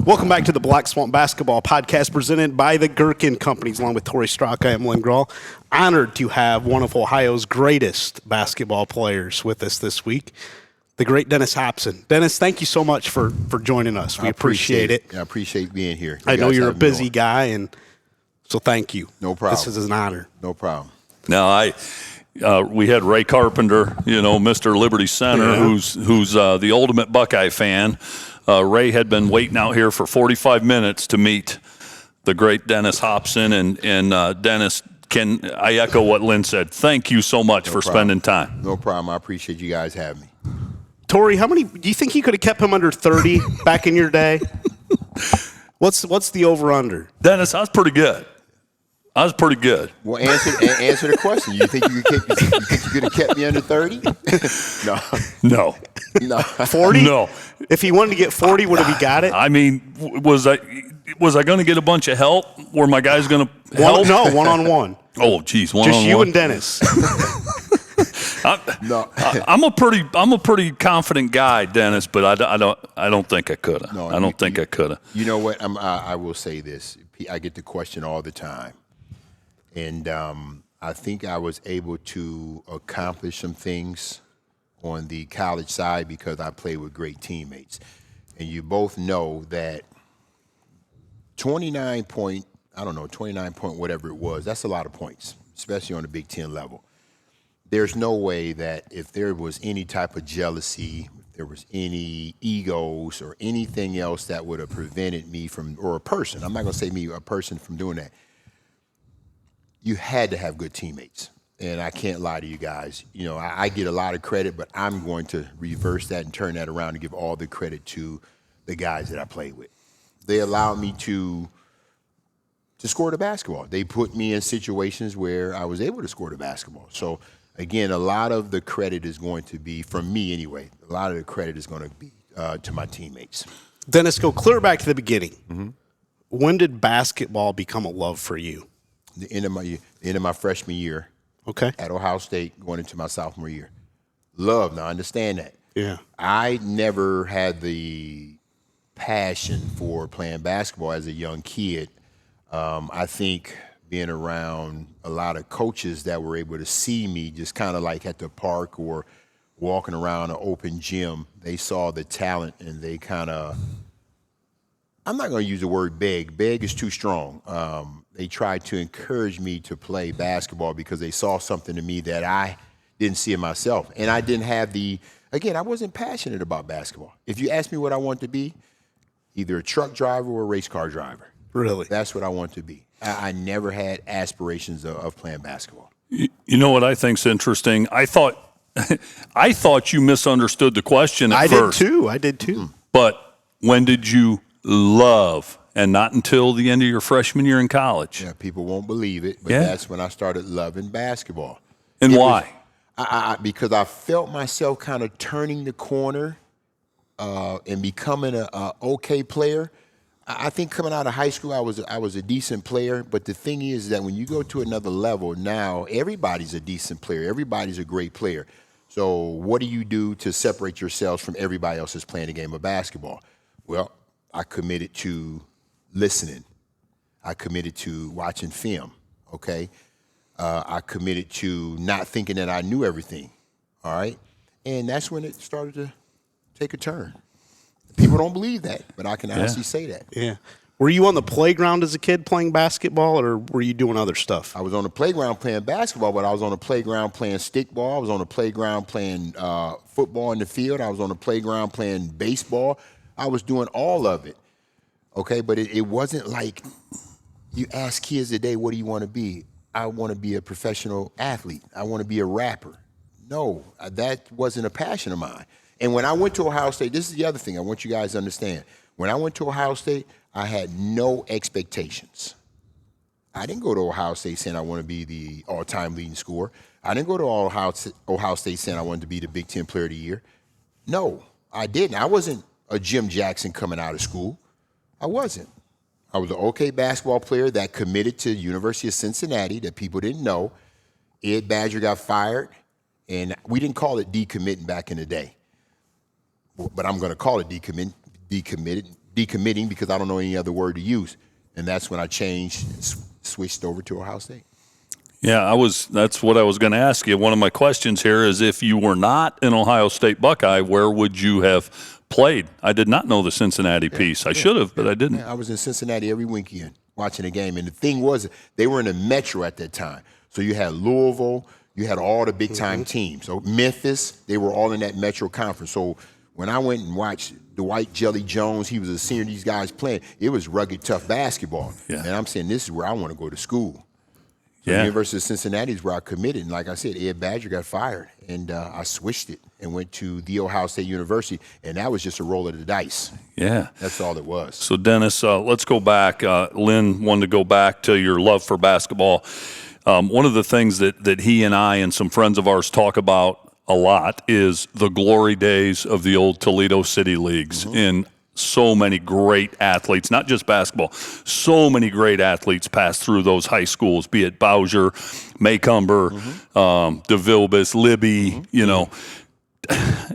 Welcome back to the Black Swamp Basketball Podcast presented by the Gerken Companies, along with Tori Straka and Lynn Grawl. Honored to have one of Ohio's greatest basketball players with us this week, the great Dennis Hopson. Dennis, thank you so much for joining us. We appreciate it. I appreciate being here. I know you're a busy guy, and so thank you. No problem. This is an honor. No problem. Now, we had Ray Carpenter, Mr. Liberty Center, who's the ultimate Buckeye fan. Ray had been waiting out here for 45 minutes to meet the great Dennis Hopson. And Dennis, I echo what Lynn said. Thank you so much for spending time. No problem. I appreciate you guys having me. Tori, how many do you think you could have kept him under 30 back in your day? What's the over-under? Dennis, I was pretty good. Well, answer the question. You think you could have kept me under 30? No. 40? No. If he wanted to get 40, would have he got it? I mean, was I going to get a bunch of help? Were my guys going to help? No, one-on-one. Oh, geez, one-on-one. Just you and Dennis. I'm a pretty confident guy, Dennis, but I don't think I could have. No, I don't think I could have. You know what? I will say this. I get the question all the time. And I think I was able to accomplish some things on the college side because I played with great teammates. And you both know that 29 point whatever it was, that's a lot of points, especially on the Big Ten level. There's no way that if there was any type of jealousy, if there was any egos or anything else that would have prevented me from, or a person, I'm not going to say me, a person from doing that. You had to have good teammates. And I can't lie to you guys. I get a lot of credit, but I'm going to reverse that and turn that around and give all the credit to the guys that I played with. They allowed me to score the basketball. They put me in situations where I was able to score the basketball. So, again, a lot of the credit is going to be, from me anyway, a lot of the credit is going to be to my teammates. Dennis, go clear back to the beginning. Mm-hmm. When did basketball become a love for you? The end of my freshman year. Okay. At Ohio State, going into my sophomore year. Love, now I understand that. Yeah. I never had the passion for playing basketball as a young kid. I think being around a lot of coaches that were able to see me just kind of like at the park or walking around an open gym, they saw the talent and they kind of, I'm not going to use the word beg. Beg is too strong. They tried to encourage me to play basketball because they saw something in me that I didn't see in myself. And I didn't have I wasn't passionate about basketball. If you ask me what I want to be, either a truck driver or a race car driver. Really? That's what I want to be. I never had aspirations of playing basketball. You know what I think's interesting? I thought you misunderstood the question at first. I did too. But when did you love? And not until the end of your freshman year in college. Yeah, people won't believe it, but that's when I started loving basketball. And why? Because I felt myself kind of turning the corner and becoming a okay player. I think coming out of high school, I was a decent player. But the thing is that when you go to another level, now everybody's a decent player. Everybody's a great player. So what do you do to separate yourselves from everybody else that's playing a game of basketball? Well, I committed to listening. I committed to watching film, okay? I committed to not thinking that I knew everything, all right? And that's when it started to take a turn. People don't believe that, but I can honestly say that. Yeah. Were you on the playground as a kid playing basketball, or were you doing other stuff? I was on the playground playing basketball, but I was on the playground playing stickball. I was on the playground playing football in the field. I was on the playground playing baseball. I was doing all of it. Okay, but it wasn't like you ask kids today, what do you want to be? I want to be a professional athlete. I want to be a rapper. No, that wasn't a passion of mine. And when I went to Ohio State, this is the other thing I want you guys to understand. When I went to Ohio State, I had no expectations. I didn't go to Ohio State saying I want to be the all-time leading scorer. I didn't go to Ohio State saying I wanted to be the Big Ten Player of the Year. No, I didn't. I wasn't a Jim Jackson coming out of school. I wasn't. I was an okay basketball player that committed to University of Cincinnati that people didn't know. Ed Badger got fired, and we didn't call it decommitting back in the day. But I'm going to call it decommitted decommitting because I don't know any other word to use. And that's when I switched over to Ohio State. Yeah, that's what I was going to ask you. One of my questions here is if you were not an Ohio State Buckeye, where would you have played? I did not know the Cincinnati piece. I should have, but I didn't. I was in Cincinnati every weekend watching a game. And the thing was, they were in the Metro at that time. So you had Louisville, you had all the big-time teams. So Memphis, they were all in that Metro Conference. So when I went and watched Dwight Jelly Jones, he was a senior, these guys playing, it was rugged, tough basketball. Yeah. And I'm saying this is where I want to go to school. So Yeah. the University of Cincinnati is where I committed. And like I said, Ed Badger got fired. And I switched it and went to The Ohio State University. And that was just a roll of the dice. Yeah. That's all it was. So, Dennis, let's go back. Lynn wanted to go back to your love for basketball. One of the things that he and I and some friends of ours talk about a lot is the glory days of the old Toledo City Leagues. And so many great athletes, not just basketball, so many great athletes passed through those high schools, be it Bowsher, Maycomber, DeVilbiss, Libby, you know.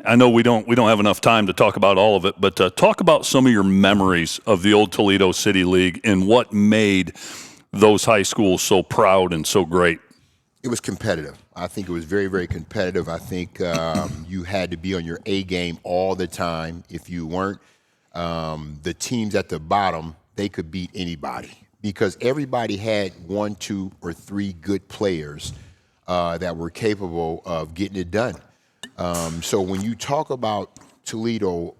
I know we don't have enough time to talk about all of it, but talk about some of your memories of the old Toledo City League and what made those high schools so proud and so great. It was competitive. I think it was very, very competitive. I think you had to be on your A game all the time. If you weren't, the teams at the bottom, they could beat anybody because everybody had 1, 2, or 3 good players that were capable of getting it done. So when you talk about Toledo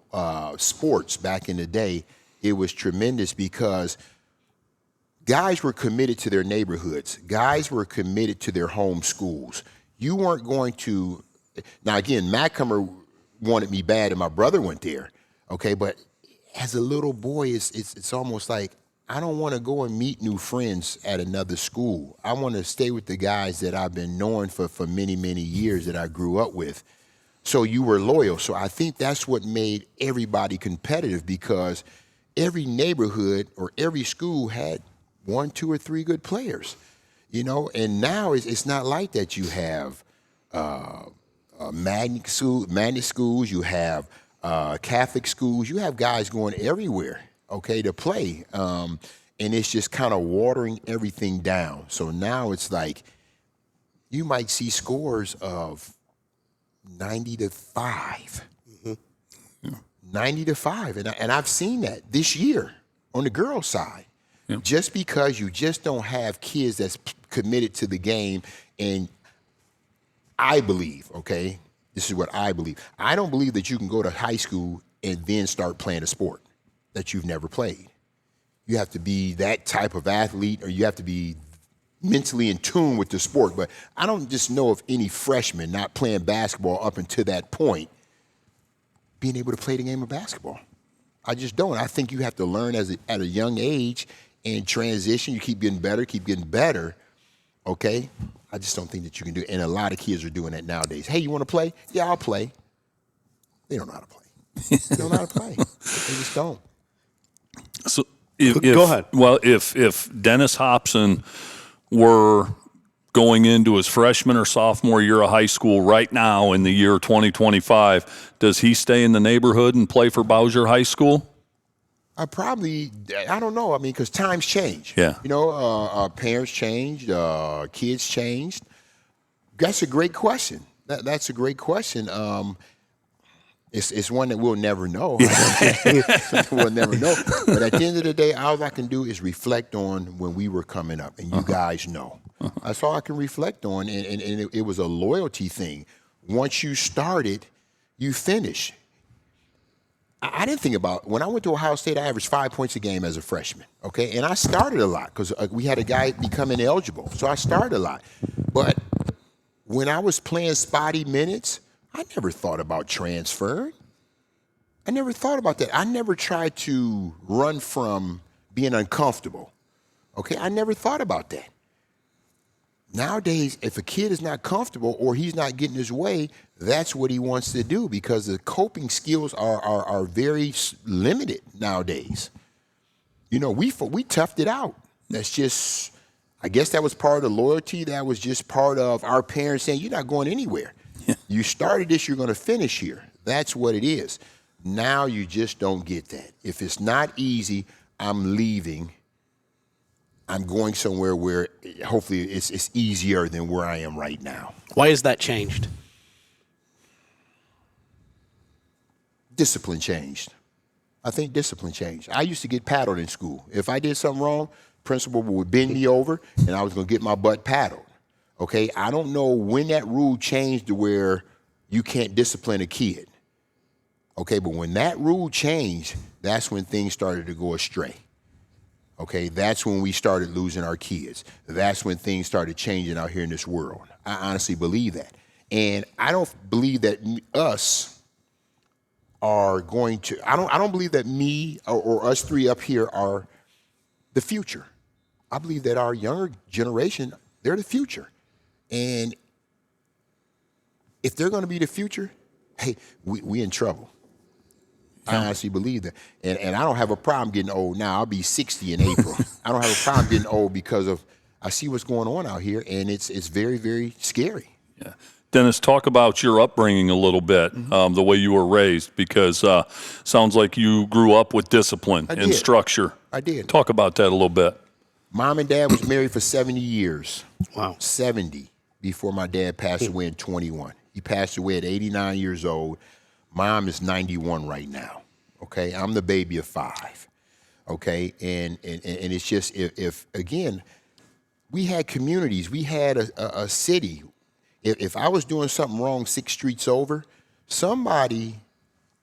sports back in the day, it was tremendous because guys were committed to their neighborhoods. Guys were committed to their home schools. You weren't going to – now, again, Macomber wanted me bad, and my brother went there, okay? But as a little boy, it's almost like I don't want to go and meet new friends at another school. I want to stay with the guys that I've been knowing for many, many years that I grew up with. So you were loyal. So I think that's what made everybody competitive because every neighborhood or every school had 1, 2, or 3 good players, you know. And now it's not like that. You have magnet schools, you have Catholic schools, you have guys going everywhere, okay, to play. And it's just kind of watering everything down. So now it's like you might see scores of 90-5. 90-5. And I've seen that this year on the girls' side. Yeah. Just because you just don't have kids that's committed to the game. And I believe, okay, this is what I believe. I don't believe that you can go to high school and then start playing a sport that you've never played. You have to be that type of athlete or you have to be mentally in tune with the sport. But I don't just know of any freshman not playing basketball up until that point being able to play the game of basketball. I just don't. I think you have to learn at a young age and transition. You keep getting better, okay? I just don't think that you can do it. And a lot of kids are doing that nowadays. Hey, you want to play? Yeah, I'll play. They don't know how to play. They don't know how to play. They just don't. So go ahead. Well, if Dennis Hopson were going into his freshman or sophomore year of high school right now in the year 2025, does he stay in the neighborhood and play for Bowsher High School? I don't know. I mean, because times change. Yeah. You know, parents changed, kids changed. That's a great question. That's a great question. It's one that we'll never know. We'll never know. But at the end of the day, all I can do is reflect on when we were coming up, and you guys know. That's all I can reflect on, and it was a loyalty thing. Once you started, you finish. I didn't think about, when I went to Ohio State, I averaged 5 points a game as a freshman, okay? And I started a lot because we had a guy becoming eligible, so I started a lot. But when I was playing spotty minutes, I never thought about transferring. I never thought about that. I never tried to run from being uncomfortable, okay? I never thought about that. Nowadays, if a kid is not comfortable or he's not getting his way, that's what he wants to do because the coping skills are very limited nowadays. You know, we toughed it out. That's just, I guess that was part of the loyalty. That was just part of our parents saying, you're not going anywhere. You started this, you're going to finish here. That's what it is. Now you just don't get that. If it's not easy, I'm leaving. I'm going somewhere where hopefully it's easier than where I am right now. Why has that changed? Discipline changed. I think discipline changed. I used to get paddled in school. If I did something wrong, principal would bend me over and I was going to get my butt paddled. Okay? I don't know when that rule changed to where you can't discipline a kid. Okay? But when that rule changed, that's when things started to go astray. Okay? That's when we started losing our kids. That's when things started changing out here in this world. I honestly believe that. And I don't believe that us are going to, I don't believe that me or us three up here are the future. I believe that our younger generation, they're the future. And if they're going to be the future, hey, we in trouble. I honestly believe that. And I don't have a problem getting old now. I'll be 60 in April. I don't have a problem getting old because of, I see what's going on out here, and it's very, very scary. Yeah. Dennis, talk about your upbringing a little bit, the way you were raised, because sounds like you grew up with discipline and structure. I did. Talk about that a little bit. Mom and dad was married for 70 years. Wow. 70 before my dad passed away in 21. He passed away at 89 years old. Mom is 91 right now. Okay, I'm the baby of 5. Okay, and it's just if again, we had communities, we had a city. If I was doing something wrong 6 streets over, somebody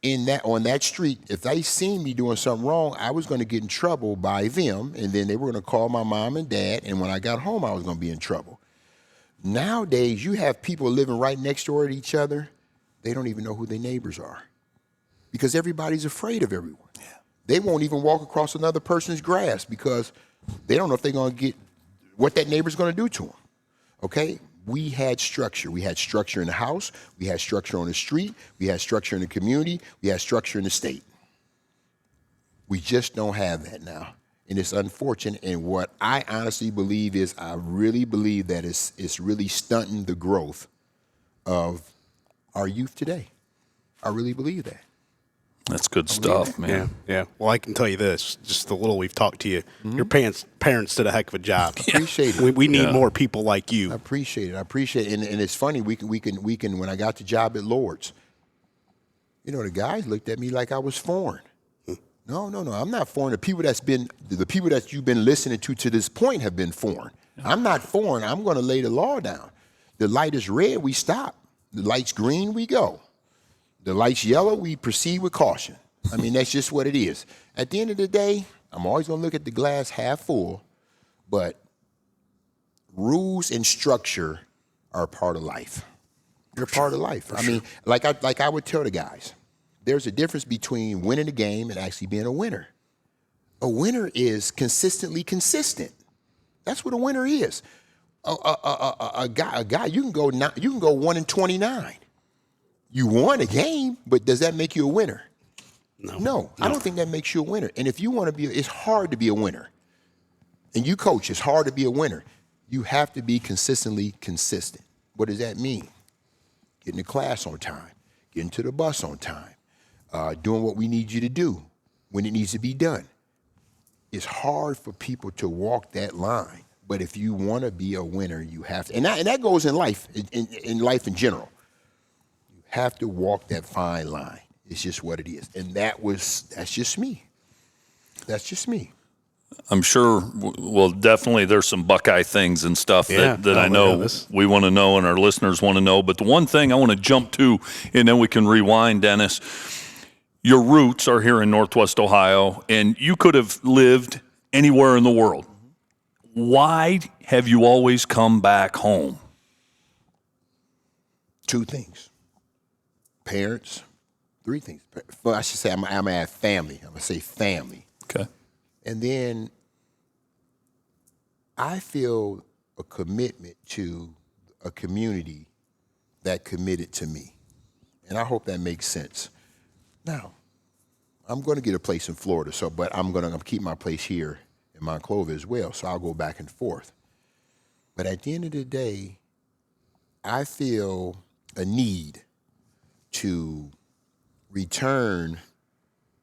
on that street, if they seen me doing something wrong, I was going to get in trouble by them, and then they were going to call my mom and dad, and when I got home, I was going to be in trouble. Nowadays, you have people living right next door to each other. They don't even know who their neighbors are because everybody's afraid of everyone. Yeah. They won't even walk across another person's grass because they don't know if they're going to get what that neighbor's going to do to them. Okay? We had structure. We had structure in the house. We had structure on the street. We had structure in the community. We had structure in the state. We just don't have that now. And it's unfortunate. And what I honestly believe is I really believe that it's really stunting the growth of our youth today. I really believe that. That's good stuff, man. Yeah. Well, I can tell you this, just the little we've talked to you, your parents did a heck of a job. I appreciate it. We need more people like you. I appreciate it. And it's funny, we can, when I got the job at Lord's, the guys looked at me like I was foreign. No, I'm not foreign. The people that you've been listening to this point have been foreign. I'm not foreign. I'm going to lay the law down. The light is red, we stop. The light's green, we go. The light's yellow, we proceed with caution. I mean, that's just what it is. At the end of the day, I'm always going to look at the glass half full, but rules and structure are a part of life. They're part of life. I mean, like I would tell the guys, there's a difference between winning a game and actually being a winner. A winner is consistently consistent. That's what a winner is. A guy, you can go 1-29. You won a game, but does that make you a winner? No, I don't think that makes you a winner. And if you want to be, it's hard to be a winner. And you coach, it's hard to be a winner. You have to be consistently consistent. What does that mean? Getting to class on time, getting to the bus on time, doing what we need you to do when it needs to be done. It's hard for people to walk that line. But if you want to be a winner, you have to. And that goes in life, in life in general. You have to walk that fine line. It's just what it is. And that's just me. That's just me. I'm sure, well, definitely there's some Buckeye things and stuff that I know we want to know and our listeners want to know. But the one thing I want to jump to, and then we can rewind, Dennis, your roots are here in Northwest Ohio, and you could have lived anywhere in the world. Why have you always come back home? 2 things. Parents. 3 things. Well, I should say I'm going to add family. I'm going to say family. Okay. And then I feel a commitment to a community that committed to me. And I hope that makes sense. Now, I'm going to get a place in Florida, but I'm going to keep my place here in Monclova as well, so I'll go back and forth. But at the end of the day, I feel a need to return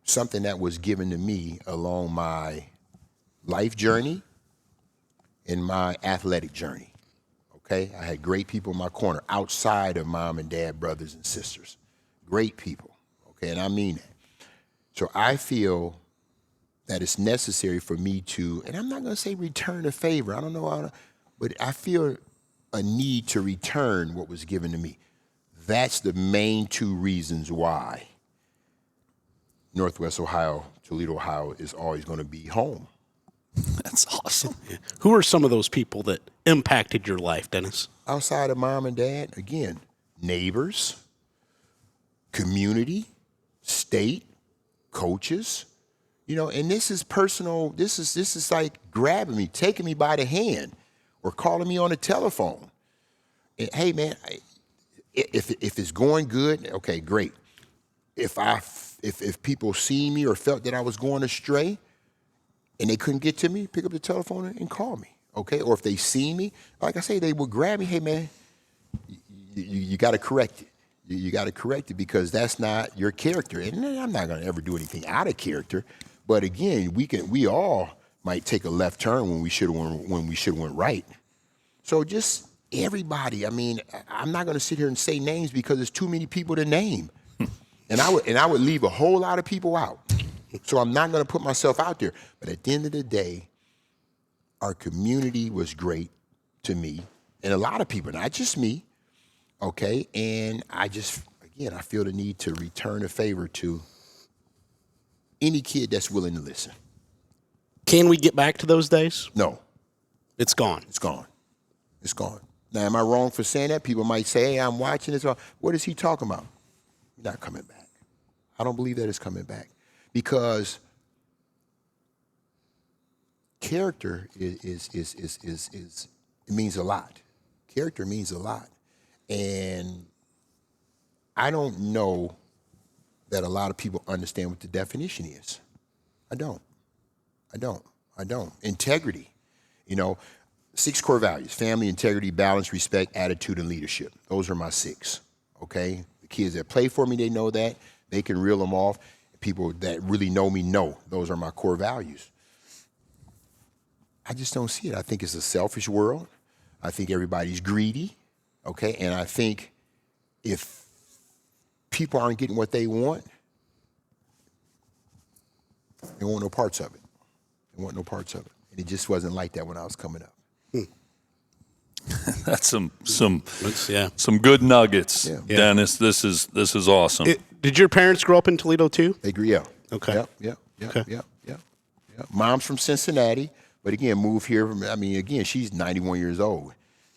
something that was given to me along my life journey and my athletic journey. Okay, I had great people in my corner outside of mom and dad, brothers and sisters. Great people. Okay, and I mean that. So I feel that it's necessary for me to, and I'm not going to say return a favor. I don't know how to, but I feel a need to return what was given to me. That's the main two reasons why Northwest Ohio, Toledo, Ohio is always going to be home. That's awesome. Who are some of those people that impacted your life, Dennis? Outside of mom and dad, again, neighbors, community, state, coaches, and this is personal. This is like grabbing me, taking me by the hand, or calling me on the telephone. And, hey, man, if it's going good, okay, great. If people see me or felt that I was going astray and they couldn't get to me, pick up the telephone and call me, okay? Or if they see me, like I say, they would grab me. Hey, man, you got to correct it. You got to correct it because that's not your character. And I'm not going to ever do anything out of character. But again, we all might take a left turn when we should have went right. So just everybody. I mean, I'm not going to sit here and say names because there's too many people to name, and I would leave a whole lot of people out. So I'm not going to put myself out there. But at the end of the day, our community was great to me, and a lot of people, not just me. Okay, and I feel the need to return a favor to any kid that's willing to listen. Can we get back to those days? No. It's gone. It's gone. It's gone. Now, am I wrong for saying that? People might say, hey, I'm watching this. What is he talking about? He's not coming back. I don't believe that it's coming back because character is it means a lot. Character means a lot. And I don't know that a lot of people understand what the definition is. I don't. Integrity, 6 core values: family, integrity, balance, respect, attitude, and leadership. Those are my 6, okay? The kids that play for me, they know that. They can reel them off. People that really know me know those are my core values. I just don't see it. I think it's a selfish world. I think everybody's greedy. Okay, and I think if people aren't getting what they want, they want no parts of it. They want no parts of it. And it just wasn't like that when I was coming up. That's some good nuggets, Yeah. Dennis. This is awesome. Did your parents grow up in Toledo too? They agree, yeah. Okay. Yeah. Mom's from Cincinnati, but again, moved here again, she's 91 years old.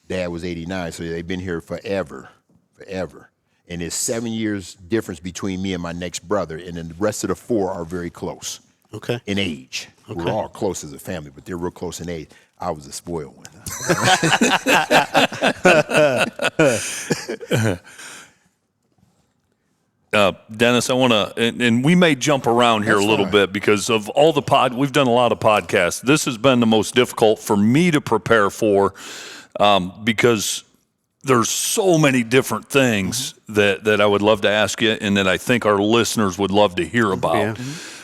Dad was 89, so they've been here forever. And there's 7 years difference between me and my next brother, and then the rest of the 4 are very close. Okay. In age. Okay. We're all close as a family, but they're real close in age. I was a spoiled one. Dennis, I want to, and we may jump around here a little bit because of all the we've done a lot of podcasts. This has been the most difficult for me to prepare for because there's so many different things that I would love to ask you and that I think our listeners would love to hear about. Yeah.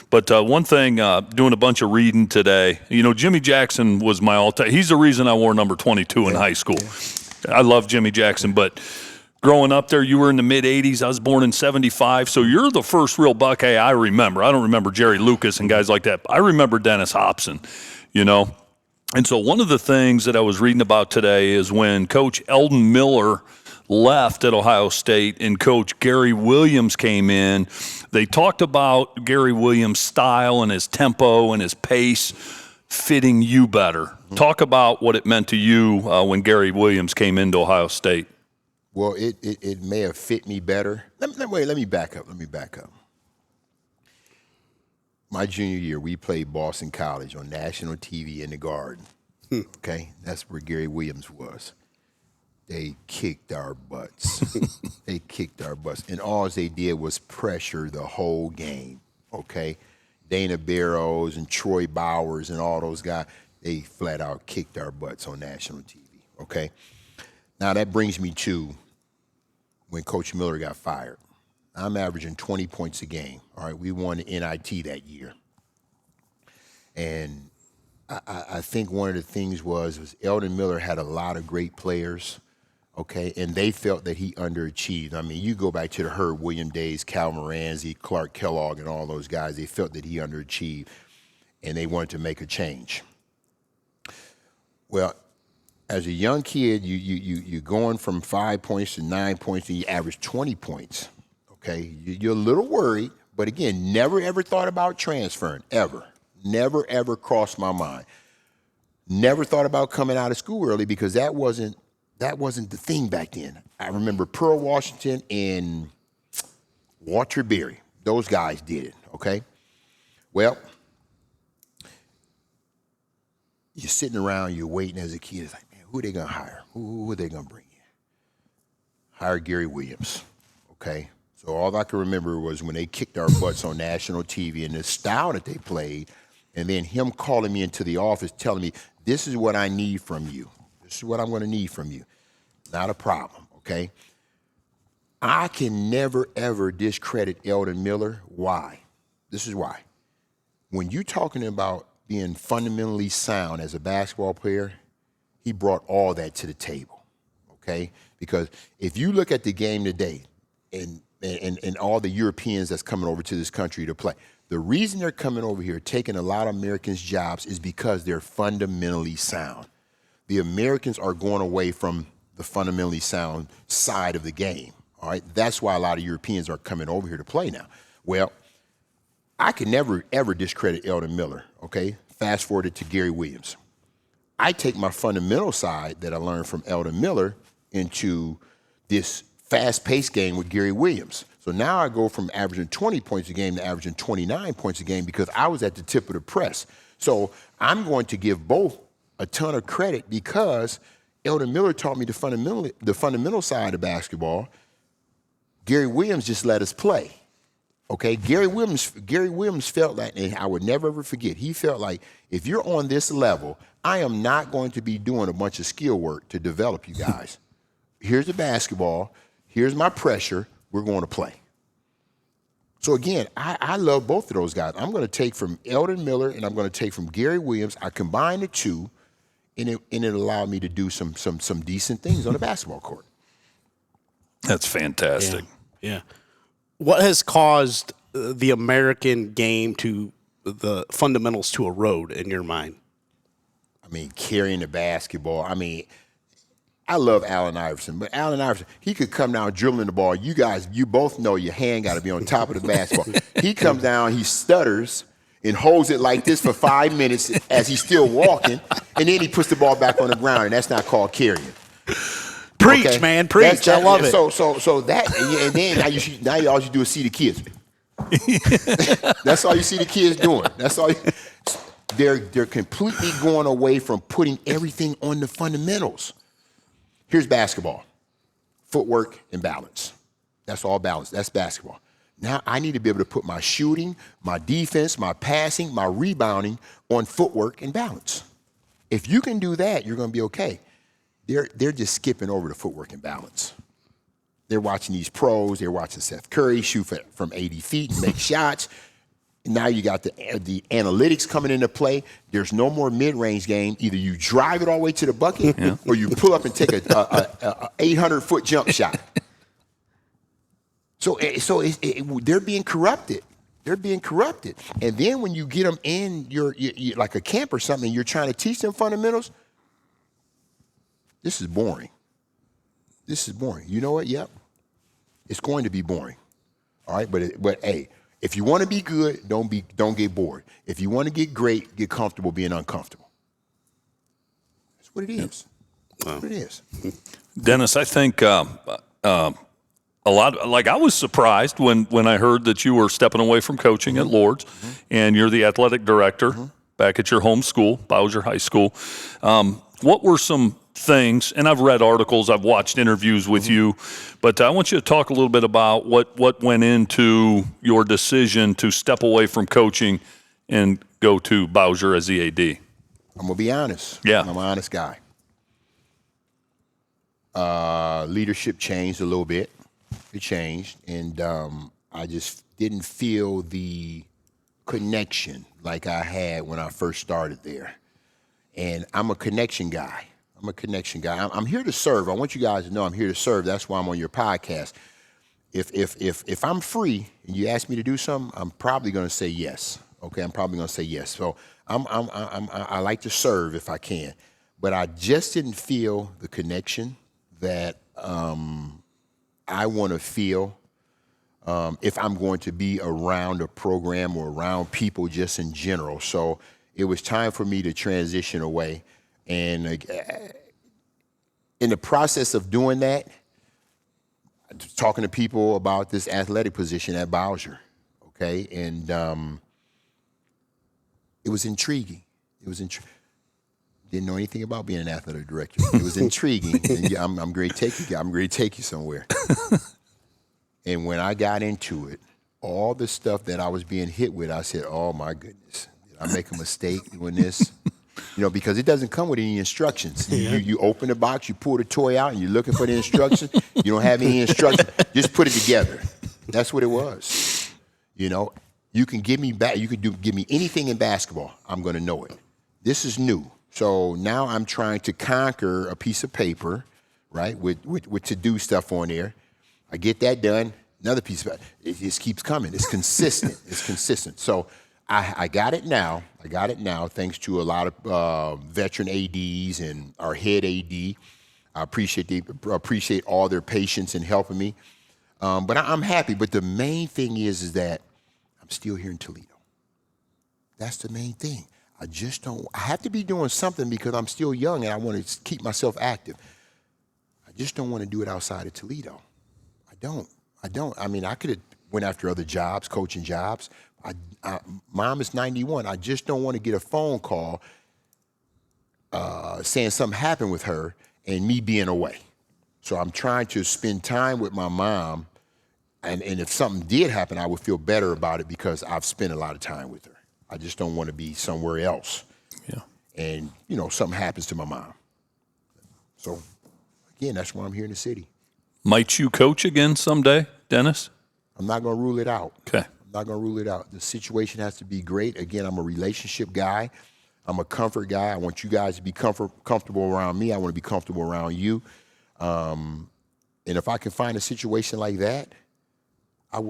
But one thing, doing a bunch of reading today, Jimmy Jackson was my all-time. He's the reason I wore number 22 in high school. Yeah. I love Jimmy Jackson, but growing up there, you were in the mid-'80s. I was born in 75, so you're the first real Buckeye I remember. I don't remember Jerry Lucas and guys like that. I remember Dennis Hopson, And so one of the things that I was reading about today is when Coach Eldon Miller left at Ohio State and Coach Gary Williams came in, they talked about Gary Williams' style and his tempo and his pace fitting you better. Mm-hmm. Talk about what it meant to you when Gary Williams came into Ohio State. Well, it may have fit me better. Let me back up. My junior year, we played Boston College on national TV in the Garden. Okay? That's where Gary Williams was. They kicked our butts. And all they did was pressure the whole game, okay? Dana Barrows and Troy Bowers and all those guys, they flat out kicked our butts on national TV, okay? Now that brings me to when Coach Miller got fired. I'm averaging 20 points a game. All right, we won the NIT that year. And I think one of the things was Eldon Miller had a lot of great players, okay, and they felt that he underachieved. I mean, you go back to the Herb Williams days, Cal Moranzi, Clark Kellogg, and all those guys, they felt that he underachieved, and they wanted to make a change. Well, as a young kid, you're going from 5 points to 9 points, and you average 20 points, okay? You're a little worried, but again, never ever thought about transferring, ever. Never, ever crossed my mind. Never thought about coming out of school early because that wasn't the thing back then. I remember Pearl Washington and Walter Berry. Those guys did it, okay? Well, you're sitting around, you're waiting as a kid. It's like, man, who are they going to hire? Who are they going to bring in? Hire Gary Williams, okay? So all I can remember was when they kicked our butts on national TV and the style that they played, and then him calling me into the office telling me, this is what I need from you. This is what I'm going to need from you. Not a problem, okay? I can never, ever discredit Eldon Miller. Why? This is why. When you're talking about being fundamentally sound as a basketball player, he brought all that to the table, okay? Because if you look at the game today and all the Europeans that's coming over to this country to play, the reason they're coming over here, taking a lot of Americans' jobs, is because they're fundamentally sound. The Americans are going away from the fundamentally sound side of the game, all right? That's why a lot of Europeans are coming over here to play now. Well, I can never, ever discredit Eldon Miller, okay? Fast forward it to Gary Williams. I take my fundamental side that I learned from Eldon Miller into this fast-paced game with Gary Williams. So now I go from averaging 20 points a game to averaging 29 points a game because I was at the tip of the press. So I'm going to give both a ton of credit because Eldon Miller taught me the fundamental side of basketball. Gary Williams just let us play. Okay, Gary Williams felt like, and I would never ever forget, he felt like if you're on this level, I am not going to be doing a bunch of skill work to develop you guys. Here's the basketball. Here's my pressure. We're going to play. So again, I love both of those guys. I'm going to take from Eldon Miller and I'm going to take from Gary Williams. I combine the two, and it allowed me to do some decent things on the basketball court. That's fantastic. Yeah. What has caused the American game to the fundamentals to erode in your mind? I mean, carrying the basketball. I mean, I love Allen Iverson, but Allen Iverson, he could come down dribbling the ball. You guys, you both know your hand got to be on top of the basketball. He comes down, he stutters, and holds it like this for 5 minutes as he's still walking, and then he puts the ball back on the ground, and that's not called carrying. Preach, Okay? man, preach. I love it. So that, and then now all you do is see the kids. That's all you see the kids doing. That's all. They're completely going away from putting everything on the fundamentals. Here's basketball: footwork and balance. That's all balance. That's basketball. Now I need to be able to put my shooting, my defense, my passing, my rebounding on footwork and balance. If you can do that, you're going to be okay. They're just skipping over the footwork and balance. They're watching these pros. They're watching Seth Curry shoot from 80 feet and make shots. Now you got the analytics coming into play. There's no more mid-range game. Either you drive it all the way to the bucket or you pull up and take a 800-foot jump shot. So they're being corrupted. They're being corrupted. And then when you get them in you're like a camp or something, you're trying to teach them fundamentals, this is boring. This is boring. You know what? Yep. It's going to be boring. All right, but hey, if you want to be good, don't get bored. If you want to get great, get comfortable being uncomfortable. That's what it is. That's what it is. Dennis, I think a lot. Like I was surprised when I heard that you were stepping away from coaching at Lord's, and you're the athletic director back at your home school, Bowsher High School. What were some things, and I've read articles, I've watched interviews with you, but I want you to talk a little bit about what went into your decision to step away from coaching and go to Bowsher as the AD. I'm going to be honest. Yeah. I'm an honest guy. Leadership changed a little bit. It changed, and I just didn't feel the connection like I had when I first started there. And I'm a connection guy. I'm here to serve. I want you guys to know I'm here to serve. That's why I'm on your podcast. If I'm free and you ask me to do something, I'm probably going to say yes. Okay, I'm probably going to say yes. So I like to serve if I can, but I just didn't feel the connection that I want to feel if I'm going to be around a program or around people just in general. So it was time for me to transition away. And in the process of doing that, talking to people about this athletic position at Bowsher, okay? And it was intriguing. Didn't know anything about being an athletic director. It was intriguing. And yeah, I'm going to take you somewhere. And when I got into it, all the stuff that I was being hit with, I said, oh my goodness, did I make a mistake doing this? Because it doesn't come with any instructions. You open the box, you pull the toy out, and you're looking for the instructions. You don't have any instructions. Just put it together. That's what it was. You can give me give me anything in basketball. I'm going to know it. This is new. So now I'm trying to conquer a piece of paper, right, with to-do stuff on there. I get that done. Another piece of it just keeps coming. It's consistent. So I got it now. Thanks to a lot of veteran ADs and our head AD. I appreciate all their patience in helping me. But I'm happy. But the main thing is that I'm still here in Toledo. That's the main thing. I have to be doing something because I'm still young and I want to keep myself active. I just don't want to do it outside of Toledo. I don't. I mean, I could have went after other jobs, coaching jobs. Mom is 91. I just don't want to get a phone call saying something happened with her and me being away. So I'm trying to spend time with my mom, and if something did happen, I would feel better about it because I've spent a lot of time with her. I just don't want to be somewhere else. Yeah. And, something happens to my mom. So, again, that's why I'm here in the city. Might you coach again someday, Dennis? I'm not going to rule it out. Okay. I'm not going to rule it out. The situation has to be great. Again, I'm a relationship guy. I'm a comfort guy. I want you guys to be comfortable around me. I want to be comfortable around you. And if I can find a situation like that, I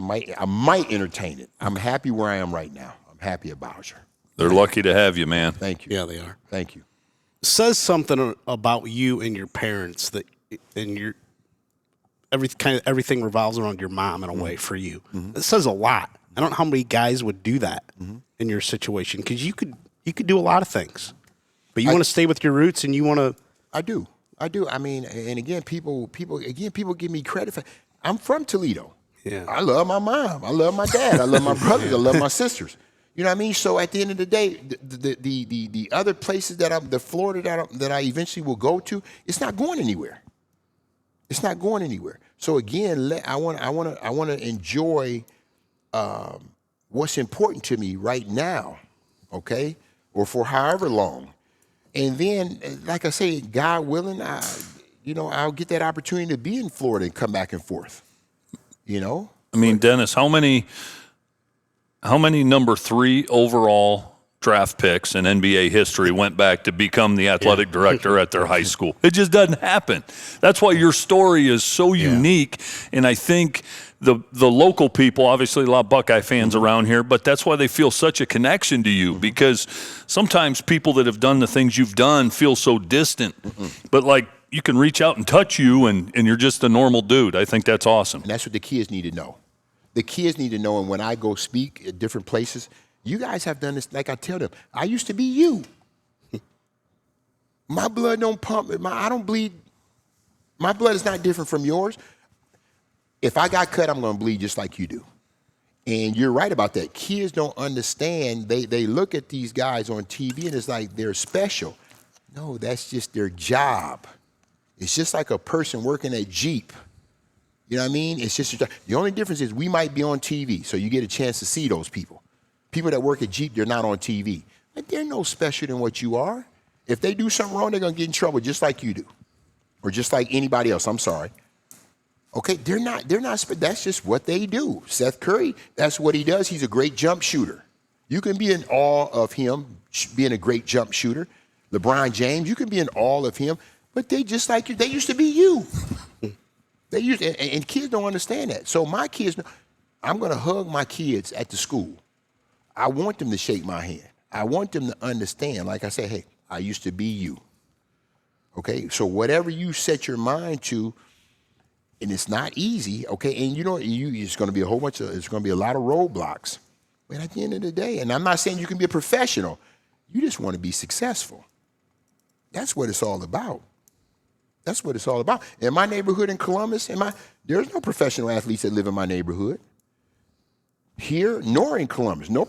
might entertain it. I'm happy where I am right now. I'm happy at Bowsher. They're lucky to have you, man. Thank you. Yeah, they are. Thank you. Says something about you and your parents everything revolves around your mom in a way for you. It says a lot. I don't know how many guys would do that in your situation because you could do a lot of things, but you want to stay with your roots and you want to. I do. I mean, and again, people give me credit for. I'm from Toledo. Yeah. I love my mom. I love my dad. I love my brothers. I love my sisters. You know what I mean? So at the end of the day, the other places the Florida that I eventually will go to, it's not going anywhere. It's not going anywhere. So again, I want to enjoy what's important to me right now, okay, or for however long, and then, like I say, God willing, I'll get that opportunity to be in Florida and come back and forth. I mean, Dennis, how many number 3 overall draft picks in NBA history went back to become the athletic director at their high school? It just doesn't happen. That's why your story is so unique. And I think the local people, obviously a lot of Buckeye fans around here, but that's why they feel such a connection to you, because sometimes people that have done the things you've done feel so distant. But like, you can reach out and touch you, and you're just a normal dude. I think that's awesome. And that's what the kids need to know. The kids need to know, and when I go speak at different places, you guys have done this. Like I tell them, I used to be you. My blood don't pump. I don't bleed. My blood is not different from yours. If I got cut, I'm going to bleed just like you do. And you're right about that. Kids don't understand. They look at these guys on TV, and it's like they're special. No, that's just their job. It's just like a person working at Jeep. You know what I mean? It's just the only difference is we might be on TV, so you get a chance to see those people. People that work at Jeep, they're not on TV. But they're no special than what you are. If they do something wrong, they're going to get in trouble just like you do, or just like anybody else. I'm sorry. Okay, they're not, that's just what they do. Seth Curry, that's what he does. He's a great jump shooter. You can be in awe of him being a great jump shooter. LeBron James, you can be in awe of him, but they just like you. They used to be you. And kids don't understand that. So my kids, I'm going to hug my kids at the school. I want them to shake my hand. I want them to understand, like I say, hey, I used to be you. Okay, so whatever you set your mind to, and it's not easy, okay, and it's going to be it's going to be a lot of roadblocks. But at the end of the day, and I'm not saying you can be a professional, you just want to be successful. That's what it's all about. That's what it's all about. In my neighborhood in Columbus, there's no professional athletes that live in my neighborhood. Here, nor in Columbus, no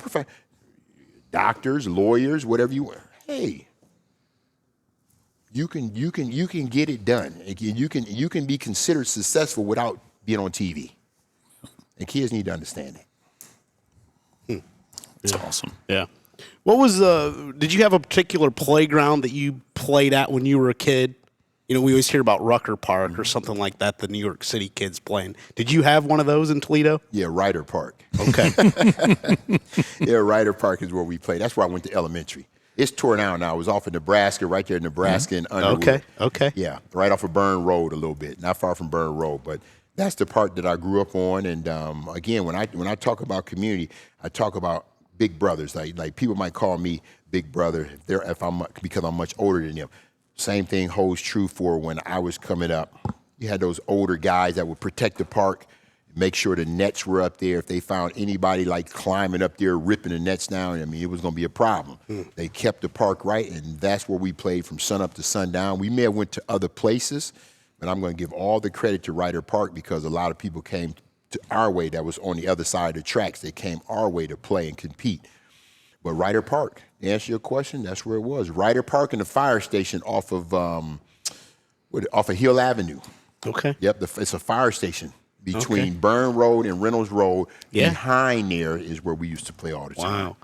doctors, lawyers, whatever you want. Hey, you can get it done. You can be considered successful without being on TV. And kids need to understand that. It's awesome. Yeah. What was did you have a particular playground that you played at when you were a kid? We always hear about Rucker Park or something like that, the New York City kids playing. Did you have one of those in Toledo? Yeah, Ryder Park. Okay. Yeah, Ryder Park is where we played. That's where I went to elementary. It's torn out now. It was off of Nebraska, right there in Nebraska and Underwood. Okay. Yeah, right off of Burn Road a little bit, not far from Burn Road. But that's the part that I grew up on. And again, when I talk about community, I talk about big brothers. Like people might call me big brother because I'm much older than them. Same thing holds true for when I was coming up. You had those older guys that would protect the park, make sure the nets were up there. If they found anybody like climbing up there, ripping the nets down, it was going to be a problem. They kept the park right, and that's where we played from sun up to sundown. We may have went to other places, but I'm going to give all the credit to Ryder Park because a lot of people came to our way that was on the other side of the tracks. They came our way to play and compete. But Ryder Park, to answer your question, that's where it was. Ryder Park and the fire station off of Hill Avenue. Okay. Yep, it's a fire station between Burn Road and Reynolds Road. Yeah. Behind there is where we used to play all the time. Wow.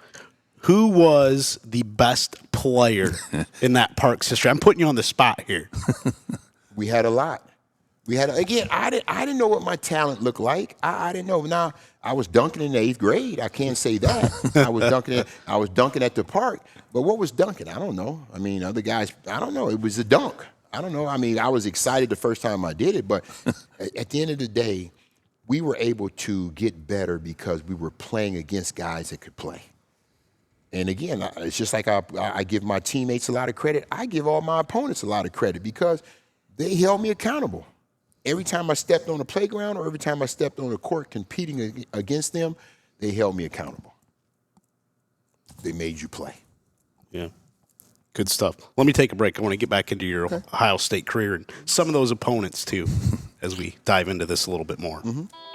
Who was the best player in that park's history? I'm putting you on the spot here. We had a lot. Again, I didn't know what my talent looked like. I didn't know. Now, I was dunking in the 8th grade. I can't say that. I was dunking at the park. But what was dunking? I don't know. Other guys, I don't know. It was a dunk. I don't know. I was excited the first time I did it. But at the end of the day, we were able to get better because we were playing against guys that could play. And again, it's just like I give my teammates a lot of credit. I give all my opponents a lot of credit because they held me accountable. Every time I stepped on the playground or every time I stepped on the court competing against them, they held me accountable. They made you play. Yeah. Good stuff. Let me take a break. I want to get back into your Ohio State career and some of those opponents, too, as we dive into this a little bit more.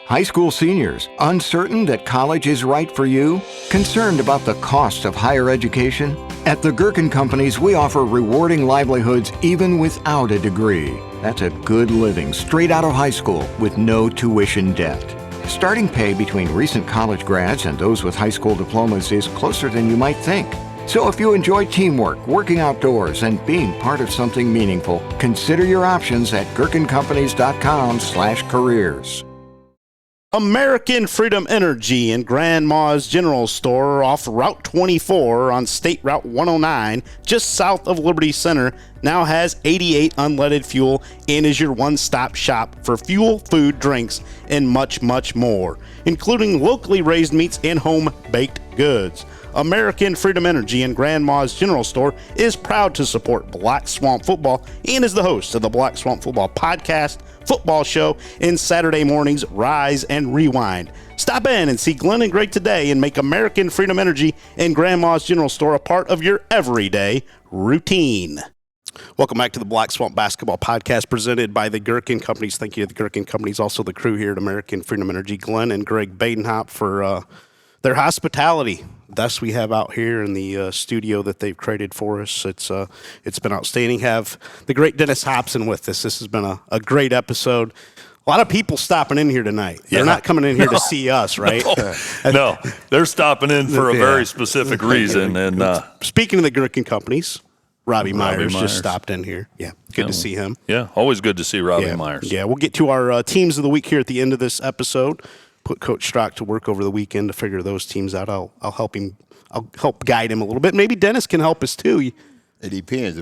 High school seniors, uncertain that college is right for you? Concerned about the cost of higher education? At the Gerken Companies, we offer rewarding livelihoods even without a degree. That's a good living straight out of high school with no tuition debt. Starting pay between recent college grads and those with high school diplomas is closer than you might think. So if you enjoy teamwork, working outdoors, and being part of something meaningful, consider your options at gerkencompanies.com/careers. American Freedom Energy and Grandma's General Store off Route 24 on State Route 109, just south of Liberty Center, now has 88 unleaded fuel and is your one-stop shop for fuel, food, drinks, and much, much more, including locally raised meats and home-baked goods. American Freedom Energy and Grandma's General Store is proud to support Black Swamp Football and is the host of the Black Swamp Football podcast, football show, and Saturday mornings Rise and Rewind. Stop in and see Glenn and Greg today and make American Freedom Energy and Grandma's General Store a part of your everyday routine. Welcome back to the Black Swamp Basketball Podcast presented by the Gerken Companies. Thank you to the Gerken Companies, also the crew here at American Freedom Energy, Glenn and Greg Badenhop, for their hospitality. Thus, we have out here in the studio that they've created for us. It's been outstanding. Have the great Dennis Hopson with us. This has been a great episode. A lot of people stopping in here tonight. They're not coming in here to see us, right? No, they're stopping in for a very specific reason. And speaking of the Gerken Companies, Robbie Myers just stopped in here. Yeah, good to see him. Yeah, always good to see Robbie Myers. Yeah, we'll get to our teams of the week here at the end of this episode. Put Coach Strock to work over the weekend to figure those teams out. I'll help him. I'll help guide him a little bit. Maybe Dennis can help us too. It depends.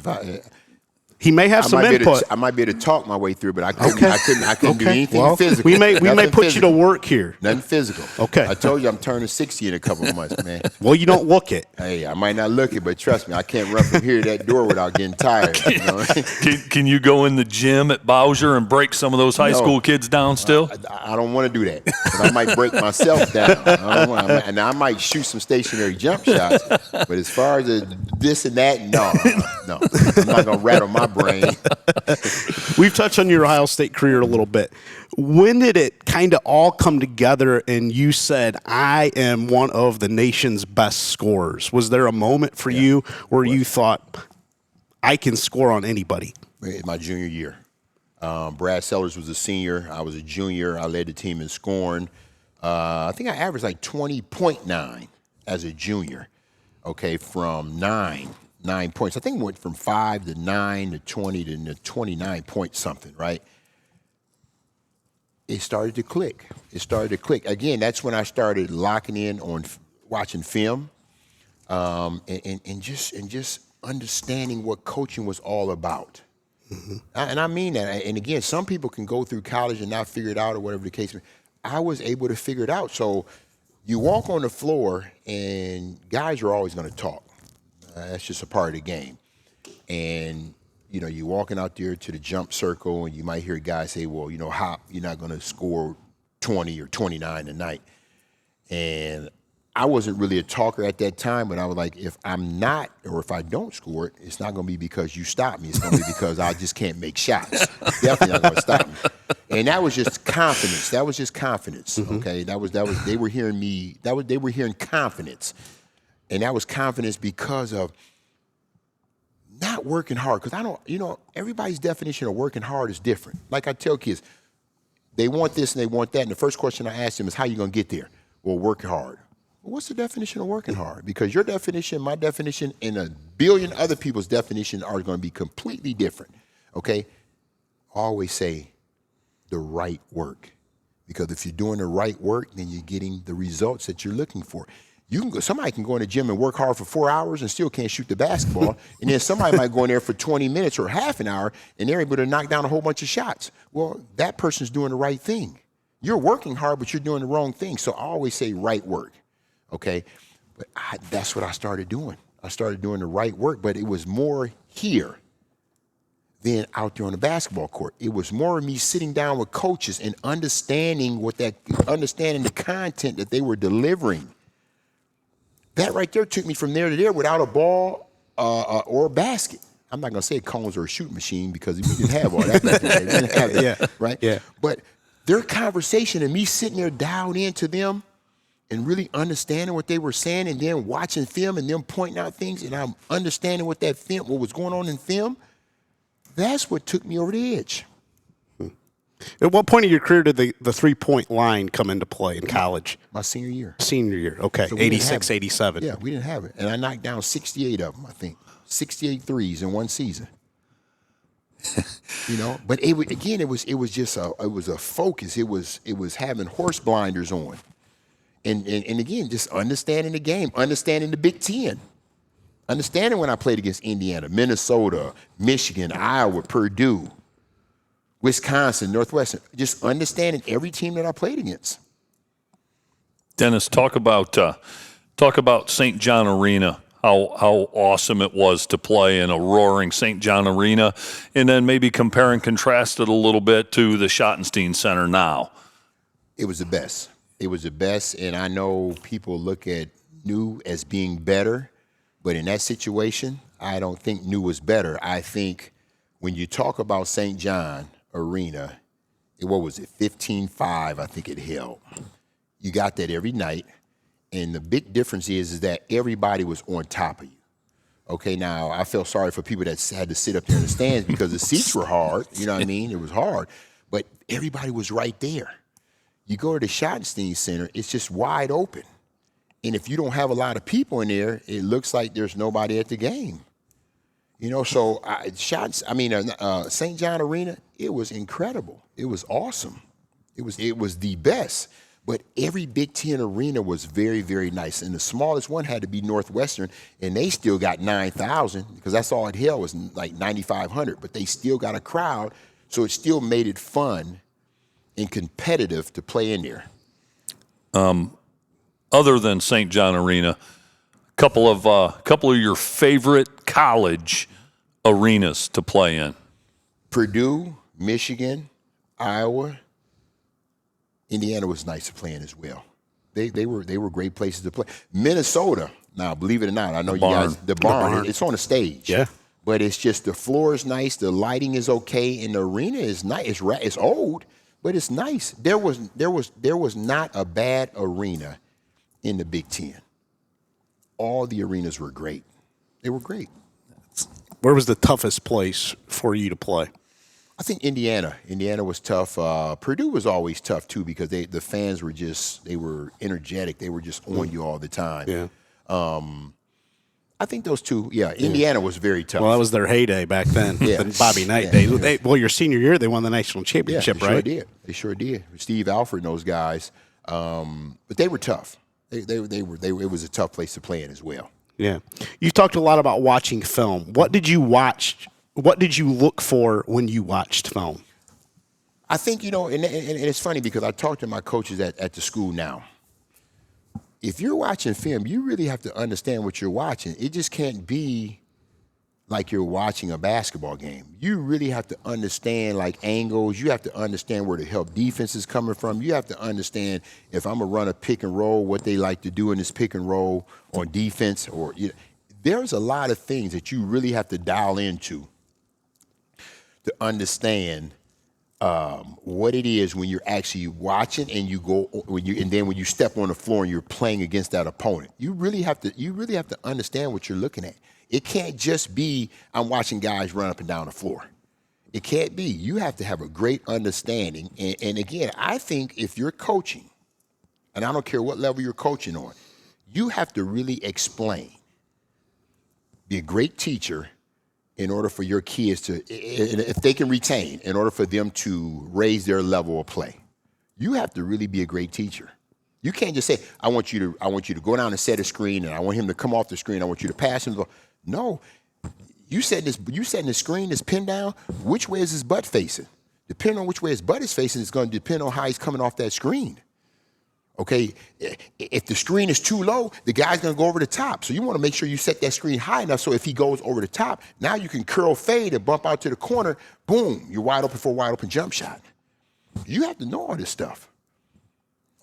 He may have some input. I might be able to talk my way through, but I couldn't do anything physical. We may put you to work here. Nothing physical. Okay. I told you I'm turning 60 in a couple of months, man. Well, you don't look it. Hey, I might not look it, but trust me, I can't run from here to that door without getting tired. You know? Can you go in the gym at Bowsher and break some of those high school kids down still? I don't want to do that. 'Cause I might break myself down. And I might shoot some stationary jump shots. But as far as this and that, no. I'm not going to rattle my brain. We've touched on your Ohio State career a little bit. When did it kind of all come together and you said, I am one of the nation's best scorers? Was there a moment for you where you thought, I can score on anybody? In my junior year. Brad Sellers was a senior. I was a junior. I led the team in scoring. I think I averaged like 20.9 as a junior, from 9 points. I think it went from 5 to 9 to 20 to 29 points something, right? It started to click. Again, that's when I started locking in on watching film and just understanding what coaching was all about. Mm-hmm. And I mean that. And again, some people can go through college and not figure it out or whatever the case may be. I was able to figure it out. So you walk on the floor and guys are always going to talk. That's just a part of the game. And, you're walking out there to the jump circle and you might hear guys say, well, Hop, you're not going to score 20 or 29 tonight. And I wasn't really a talker at that time, but I was like, if I'm not, or if I don't score it, it's not going to be because you stop me. It's going to be because I just can't make shots. Definitely not going to stop me. And that was just confidence. Mm-hmm. Okay? That was they were hearing me. They were hearing confidence. And that was confidence because of not working hard. Because everybody's definition of working hard is different. Like I tell kids, they want this and they want that. And the first question I ask them is, how you going to get there? Well, working hard. Well, what's the definition of working hard? Because your definition, my definition, and a billion other people's definition are going to be completely different. Okay? Always say the right work. Because if you're doing the right work, then you're getting the results that you're looking for. Somebody can go in the gym and work hard for 4 hours and still can't shoot the basketball. And then somebody might go in there for 20 minutes or half an hour and they're able to knock down a whole bunch of shots. Well, that person's doing the right thing. You're working hard, but you're doing the wrong thing. So I always say right work, okay? But that's what I started doing. I started doing the right work, but it was more here than out there on the basketball court. It was more of me sitting down with coaches and understanding the content that they were delivering. That right there took me from there to there without a ball or a basket. I'm not going to say cones or a shooting machine because we didn't have all that. We didn't have that, right? Yeah. But their conversation and me sitting there dialed into them and really understanding what they were saying and then watching film and them pointing out things and I'm understanding what was going on in film, that's what took me over the edge. At what point of your career did the three-point line come into play in college? My senior year. Senior year, okay. So 86, 87. Yeah, we didn't have it. And I knocked down 68 of them, I think. 68 threes in one season. But it was just a focus. It was having horse blinders on. And again, just understanding the game, understanding the Big Ten. Understanding when I played against Indiana, Minnesota, Michigan, Iowa, Purdue, Wisconsin, Northwestern, just understanding every team that I played against. Dennis, talk about St. John Arena, how awesome it was to play in a roaring St. John Arena, and then maybe compare and contrast it a little bit to the Schottenstein Center now. It was the best. It was the best, and I know people look at new as being better, but in that situation, I don't think new was better. I think when you talk about St. John Arena, what was it, 15.5, I think it held. You got that every night, and the big difference is that everybody was on top of you. Okay, now, I felt sorry for people that had to sit up there in the stands because the seats were hard, you know what I mean? It was hard, but everybody was right there. You go to the Schottenstein Center, it's just wide open. And if you don't have a lot of people in there, it looks like there's nobody at the game. So St. John Arena, it was incredible. It was awesome. It was the best. But every Big Ten arena was very, very nice. And the smallest one had to be Northwestern, and they still got 9,000 because that's all it held was like 9,500. But they still got a crowd, so it still made it fun and competitive to play in there. Other than St. John Arena, couple of your favorite college arenas to play in. Purdue, Michigan, Iowa, Indiana was nice to play in as well. They were great places to play. Minnesota, now believe it or not, I know the barn. It's on a stage. Yeah. But it's just the floor is nice, the lighting is okay, and the arena is nice. It's old, but it's nice. There was not a bad arena in the Big Ten. All the arenas were great. They were great. Where was the toughest place for you to play? I think Indiana. Indiana was tough. Purdue was always tough too because the fans were they were energetic. They were just on you all the time. Yeah. I think those two. Yeah, Indiana was very tough. Well, that was their heyday back then. Yeah. The Bobby Knight days. Your senior year, they won the national championship, yeah, right? They sure did. Steve Alford and those guys. But they were tough. It was a tough place to play in as well. Yeah. You talked a lot about watching film. What did you watch? What did you look for when you watched film? I think, and it's funny because I talk to my coaches at the school now. If you're watching film, you really have to understand what you're watching. It just can't be like you're watching a basketball game. You really have to understand like angles. You have to understand where the help defense is coming from. You have to understand if I'm going to run a pick and roll, what they like to do in this pick and roll on defense. There's a lot of things that you really have to dial into to understand what it is when you're actually watching and when you step on the floor and you're playing against that opponent. You really have to understand what you're looking at. It can't just be I'm watching guys run up and down the floor. It can't be. You have to have a great understanding. And again, I think if you're coaching, and I don't care what level you're coaching on, you have to really explain. Be a great teacher in order for your kids to, if they can retain, in order for them to raise their level of play. You have to really be a great teacher. You can't just say, I want you to go down and set a screen, and I want him to come off the screen. I want you to pass him. No, you setting the screen, this pin down. Which way is his butt facing? Depending on which way his butt is facing, it's going to depend on how he's coming off that screen. Okay, if the screen is too low, the guy's going to go over the top. So you want to make sure you set that screen high enough so if he goes over the top, now you can curl fade and bump out to the corner. Boom, you're wide open for a wide open jump shot. You have to know all this stuff.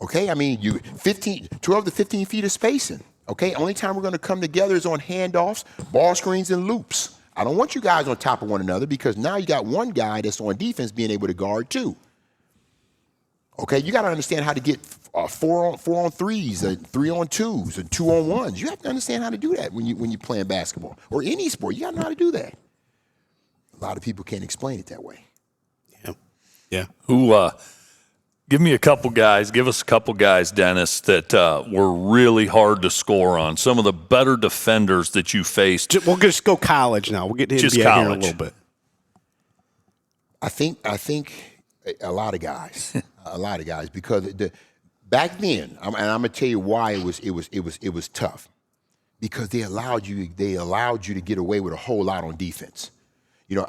Okay, 12 to 15 feet of spacing. Okay, only time we're going to come together is on handoffs, ball screens, and loops. I don't want you guys on top of one another because now you got one guy that's on defense being able to guard two. Okay, you got to understand how to get 4-on-3s, and 3-on-2s, and 2-on-1s. You have to understand how to do that when you're playing basketball or any sport. You got to know how to do that. A lot of people can't explain it that way. Yeah. Give us a couple guys, Dennis, that were really hard to score on. Some of the better defenders that you faced. We'll just go college now. We'll get to NBA here in a little bit. I think a lot of guys, because back then, and I'm gonna tell you why it was tough, because they allowed you to get away with a whole lot on defense.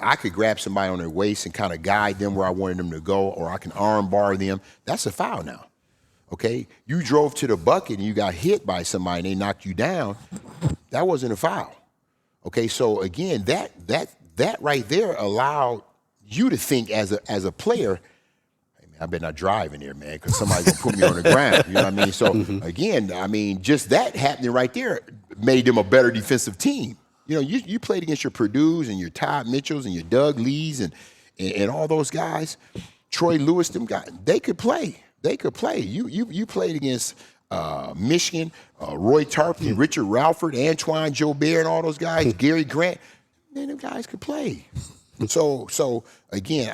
I could grab somebody on their waist and kind of guide them where I wanted them to go, or I can arm bar them. That's a foul now. Okay, you drove to the bucket and you got hit by somebody and they knocked you down. That wasn't a foul. Okay, so again, that right there allowed you to think as a player, hey man, I better not drive in there, man, because somebody's gonna put me on the ground. You know what I mean? So again, just that happening right there made them a better defensive team. You played against your Purdue's and your Todd Mitchells and your Doug Lees and all those guys, Troy Lewis, them guys. They could play. You played against Michigan, Roy Tarpley, Richard Ralford, Antoine Jobert, and all those guys. Gary Grant. Man, them guys could play. So again,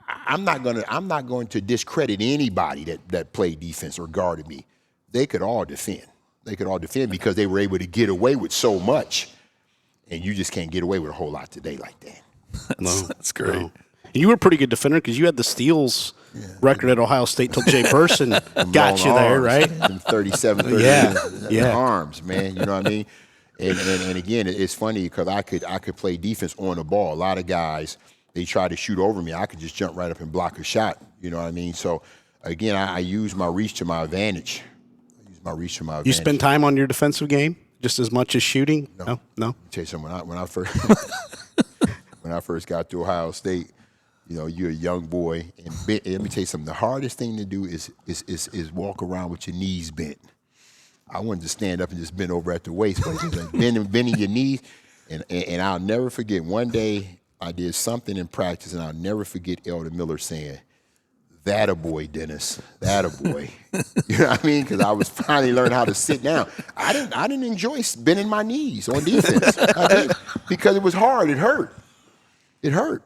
I'm not going to discredit anybody that played defense or guarded me. They could all defend. Because they were able to get away with so much. and you just can't get away with a whole lot today like that. That's great. No. You were a pretty good defender because you had the steals record at Ohio State till Jay Burson got you there, right? Them 37, 30 arms, man. You know what I mean? And again, it's funny because I could play defense on the ball. A lot of guys, they try to shoot over me. I could just jump right up and block a shot. You know what I mean? So again, I use my reach to my advantage. You spend time on your defensive game just as much as shooting? No. I'll tell you something. When I first when I first got to Ohio State, you know, you're a young boy, and let me tell you something. The hardest thing to do is walk around with your knees bent. I wanted to stand up and just bend over at the waist, but it's like bending your knees. And I'll never forget, one day I did something in practice, and I'll never forget Elder Miller saying, "That a boy, Dennis. That a boy." You know what I mean? Because I was finally learning how to sit down. I didn't enjoy bending my knees on defense. I didn't, because it was hard. It hurt. It hurt.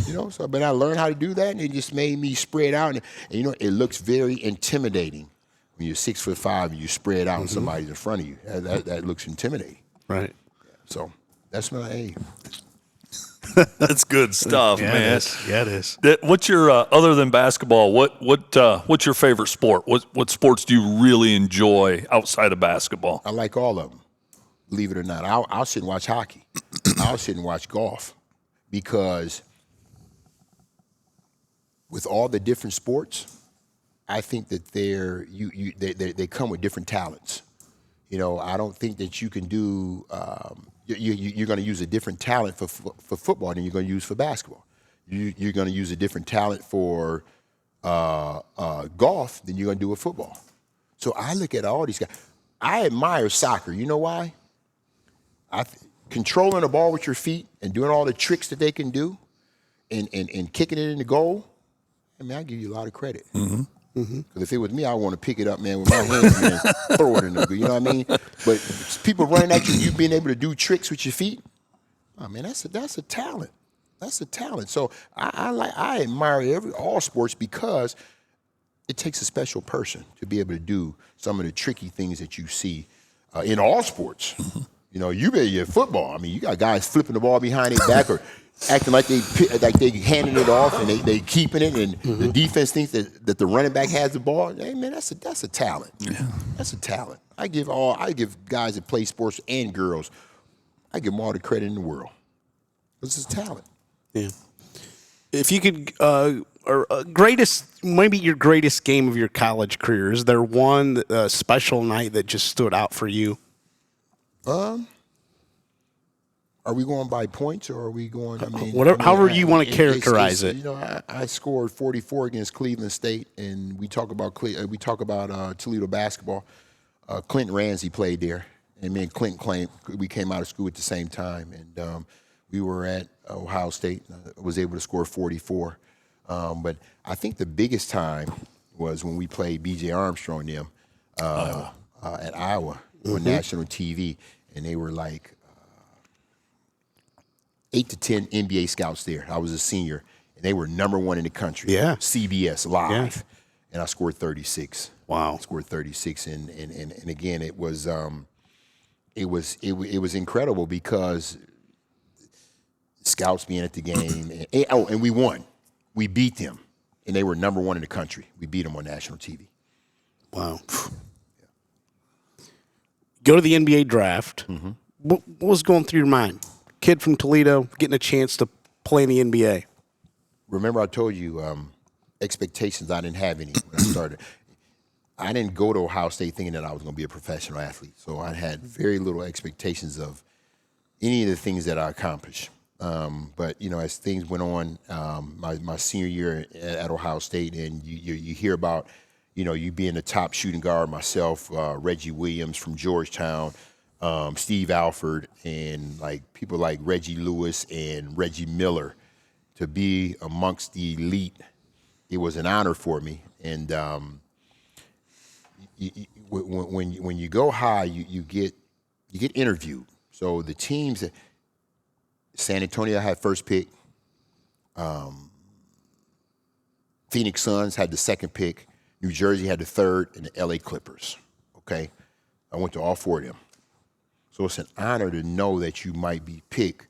You know, but I learned how to do that, and it just made me spread out. And you know, it looks very intimidating when you're 6'5" and you spread out and somebody's in front of you. That looks intimidating. Right. So that's my aim. That's good stuff, man. It is. What's your other than basketball? What's your favorite sport? What sports do you really enjoy outside of basketball? I like all of them, believe it or not. I'll sit and watch hockey. I'll sit and watch golf, because with all the different sports, I think that they come with different talents. You know, I don't think that you can do. You're going to use a different talent for football than you're going to use for basketball. You're going to use a different talent for golf than you're going to do with football. So I look at all these guys. I admire soccer. You know why? Controlling the ball with your feet and doing all the tricks that they can do, and kicking it in the goal. I mean, I give you a lot of credit. Because if it was me, I want to pick it up, man, with my hands and throw it in the goal. You know what I mean? But people running at you being able to do tricks with your feet, oh man, that's a talent. That's a talent. So I admire all sports, because it takes a special person to be able to do some of the tricky things that you see in all sports. You know, you better get football. I mean, you got guys flipping the ball behind their back or acting like they handing it off and they keeping it, and the defense thinks that the running back has the ball. Hey man, that's a talent. Yeah. That's a talent. I give guys that play sports and girls, I give them all the credit in the world. This is talent. Yeah. If you could, maybe your greatest game of your college career, is there one special night that just stood out for you? Are we going by points, or are we going? However you want to characterize it. You know, I scored 44 against Cleveland State, and we talk about Toledo basketball. Clinton Ramsey played there, and me and Clinton we came out of school at the same time, and we were at Ohio State. I was able to score 44, but I think the biggest time was when we played B.J. Armstrong and them at Iowa on national TV, and they were like 8 to 10 NBA scouts there. I was a senior, and they were #1 in the country. Yeah. CBS live, and I scored 36. Wow. I scored 36, and again, it was incredible, because scouts being at the game, and we won. We beat them, and they were #1 in the country. We beat them on national TV. Wow. Go to the NBA draft. What was going through your mind? Kid from Toledo getting a chance to play in the NBA. Remember, I told you expectations. I didn't have any when I started. I didn't go to Ohio State thinking that I was going to be a professional athlete. So I had very little expectations of any of the things that I accomplished. But, you know, as things went on, my senior year at Ohio State, and you hear about, you know, you being the top shooting guard, myself, Reggie Williams from Georgetown, Steve Alford, and like people like Reggie Lewis and Reggie Miller, to be amongst the elite, it was an honor for me. And when you go high, you get interviewed. So the teams, San Antonio had first pick, Phoenix Suns had the second pick, New Jersey had the third, and the LA Clippers. Okay, I went to all 4 of them. So it's an honor to know that you might be picked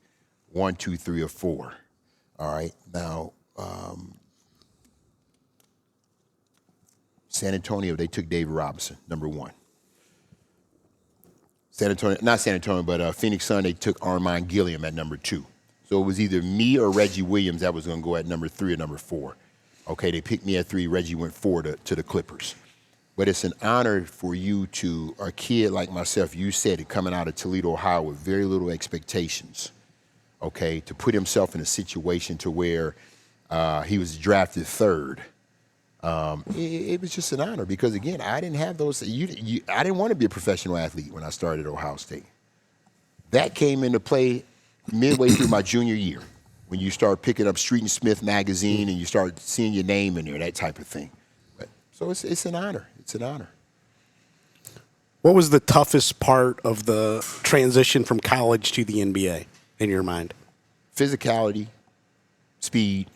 1, 2, 3, or 4. All right. Now, San Antonio, they took David Robinson, number 1. Not San Antonio, but Phoenix Sun, they took Armand Gilliam at number 2. So it was either me or Reggie Williams that was going to go at number 3 or number 4. Okay, they picked me at 3. Reggie went 4 to the Clippers. But it's an honor for you to, a kid like myself, you said it, coming out of Toledo, Ohio, with very little expectations, okay, to put himself in a situation to where he was drafted 3rd. It was just an honor because, again, I didn't have those. I didn't want to be a professional athlete when I started at Ohio State. That came into play midway through my junior year when you start picking up Street and Smith magazine and you start seeing your name in there, that type of thing. So it's an honor. It's an honor. What was the toughest part of the transition from college to the NBA in your mind? Physicality, speed,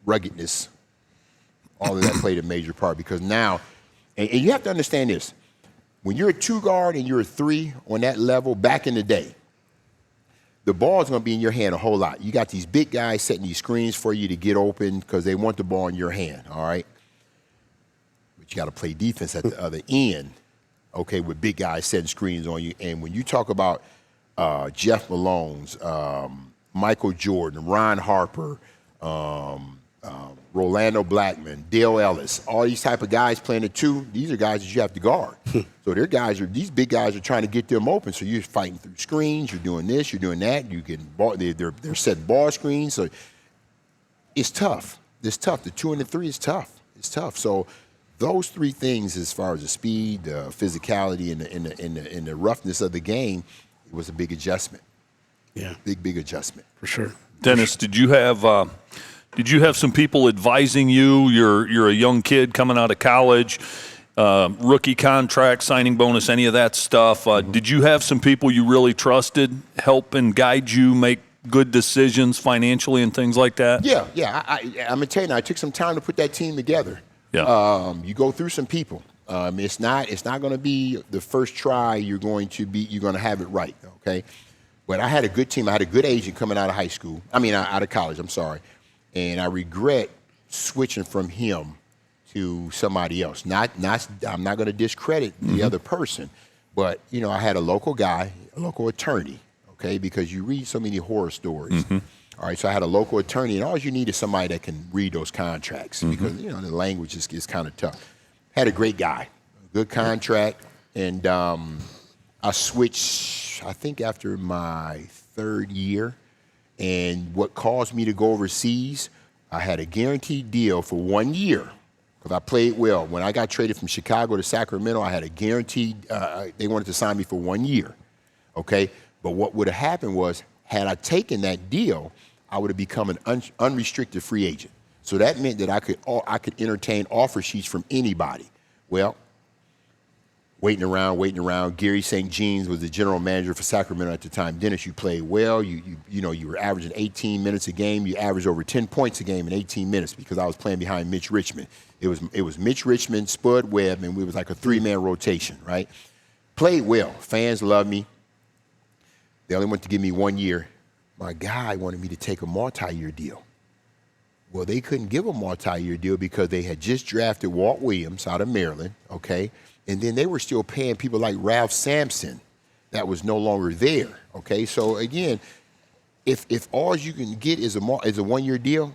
ruggedness. All of that played a major part because now, and you have to understand this, when you're a 2 guard and you're a 3 on that level, back in the day, the ball's going to be in your hand a whole lot. You got these big guys setting these screens for you to get open because they want the ball in your hand, all right? But you got to play defense at the other end, okay, with big guys setting screens on you. And when you talk about Jeff Malone's, Michael Jordan, Ron Harper, Rolando Blackman, Dale Ellis, all these type of guys playing at 2, these are guys that you have to guard. So these big guys are trying to get them open. So you're fighting through screens, you're doing this, you're doing that, you getting ball, they're setting ball screens. So it's tough. It's tough. The 2 and the 3 is tough. It's tough. So those 3 things, as far as the speed, the physicality, and the roughness of the game, it was a big adjustment. Yeah, big adjustment for sure. Dennis, did you have some people advising you? You're a young kid coming out of college, rookie contract, signing bonus, any of that stuff. Did you have some people you really trusted help and guide you make good decisions financially and things like that? Yeah. I'm gonna tell you now, it took some time to put that team together. Yeah. You go through some people. It's not going to be the first try you're going to have it right. Okay. But I had a good team. I had a good agent coming out of out of college. I'm sorry. And I regret switching from him to somebody else. I'm not going to discredit the other person, but I had a local guy, a local attorney, okay, because you read so many horror stories. All right, so I had a local attorney, and all you need is somebody that can read those contracts because the language is kind of tough. Had a great guy, good contract, and I switched, I think, after my 3rd year. And what caused me to go overseas, I had a guaranteed deal for 1 year because I played well. When I got traded from Chicago to Sacramento, I had a guaranteed, they wanted to sign me for 1 year, okay? But what would have happened was, had I taken that deal, I would have become an unrestricted free agent. So that meant that I could entertain offer sheets from anybody. Well, waiting around. Gary St. Jeans was the general manager for Sacramento at the time. Dennis, you played well. You were averaging 18 minutes a game. You averaged over 10 points a game in 18 minutes because I was playing behind Mitch Richmond. It was Mitch Richmond, Spud Webb, and we was like a 3-man rotation, right? Played well. Fans loved me. They only wanted to give me 1 year. My guy wanted me to take a multi-year deal. Well, they couldn't give a multi-year deal because they had just drafted Walt Williams out of Maryland, okay? And then they were still paying people like Ralph Sampson that was no longer there, okay? So, again, if all you can get is a 1-year deal,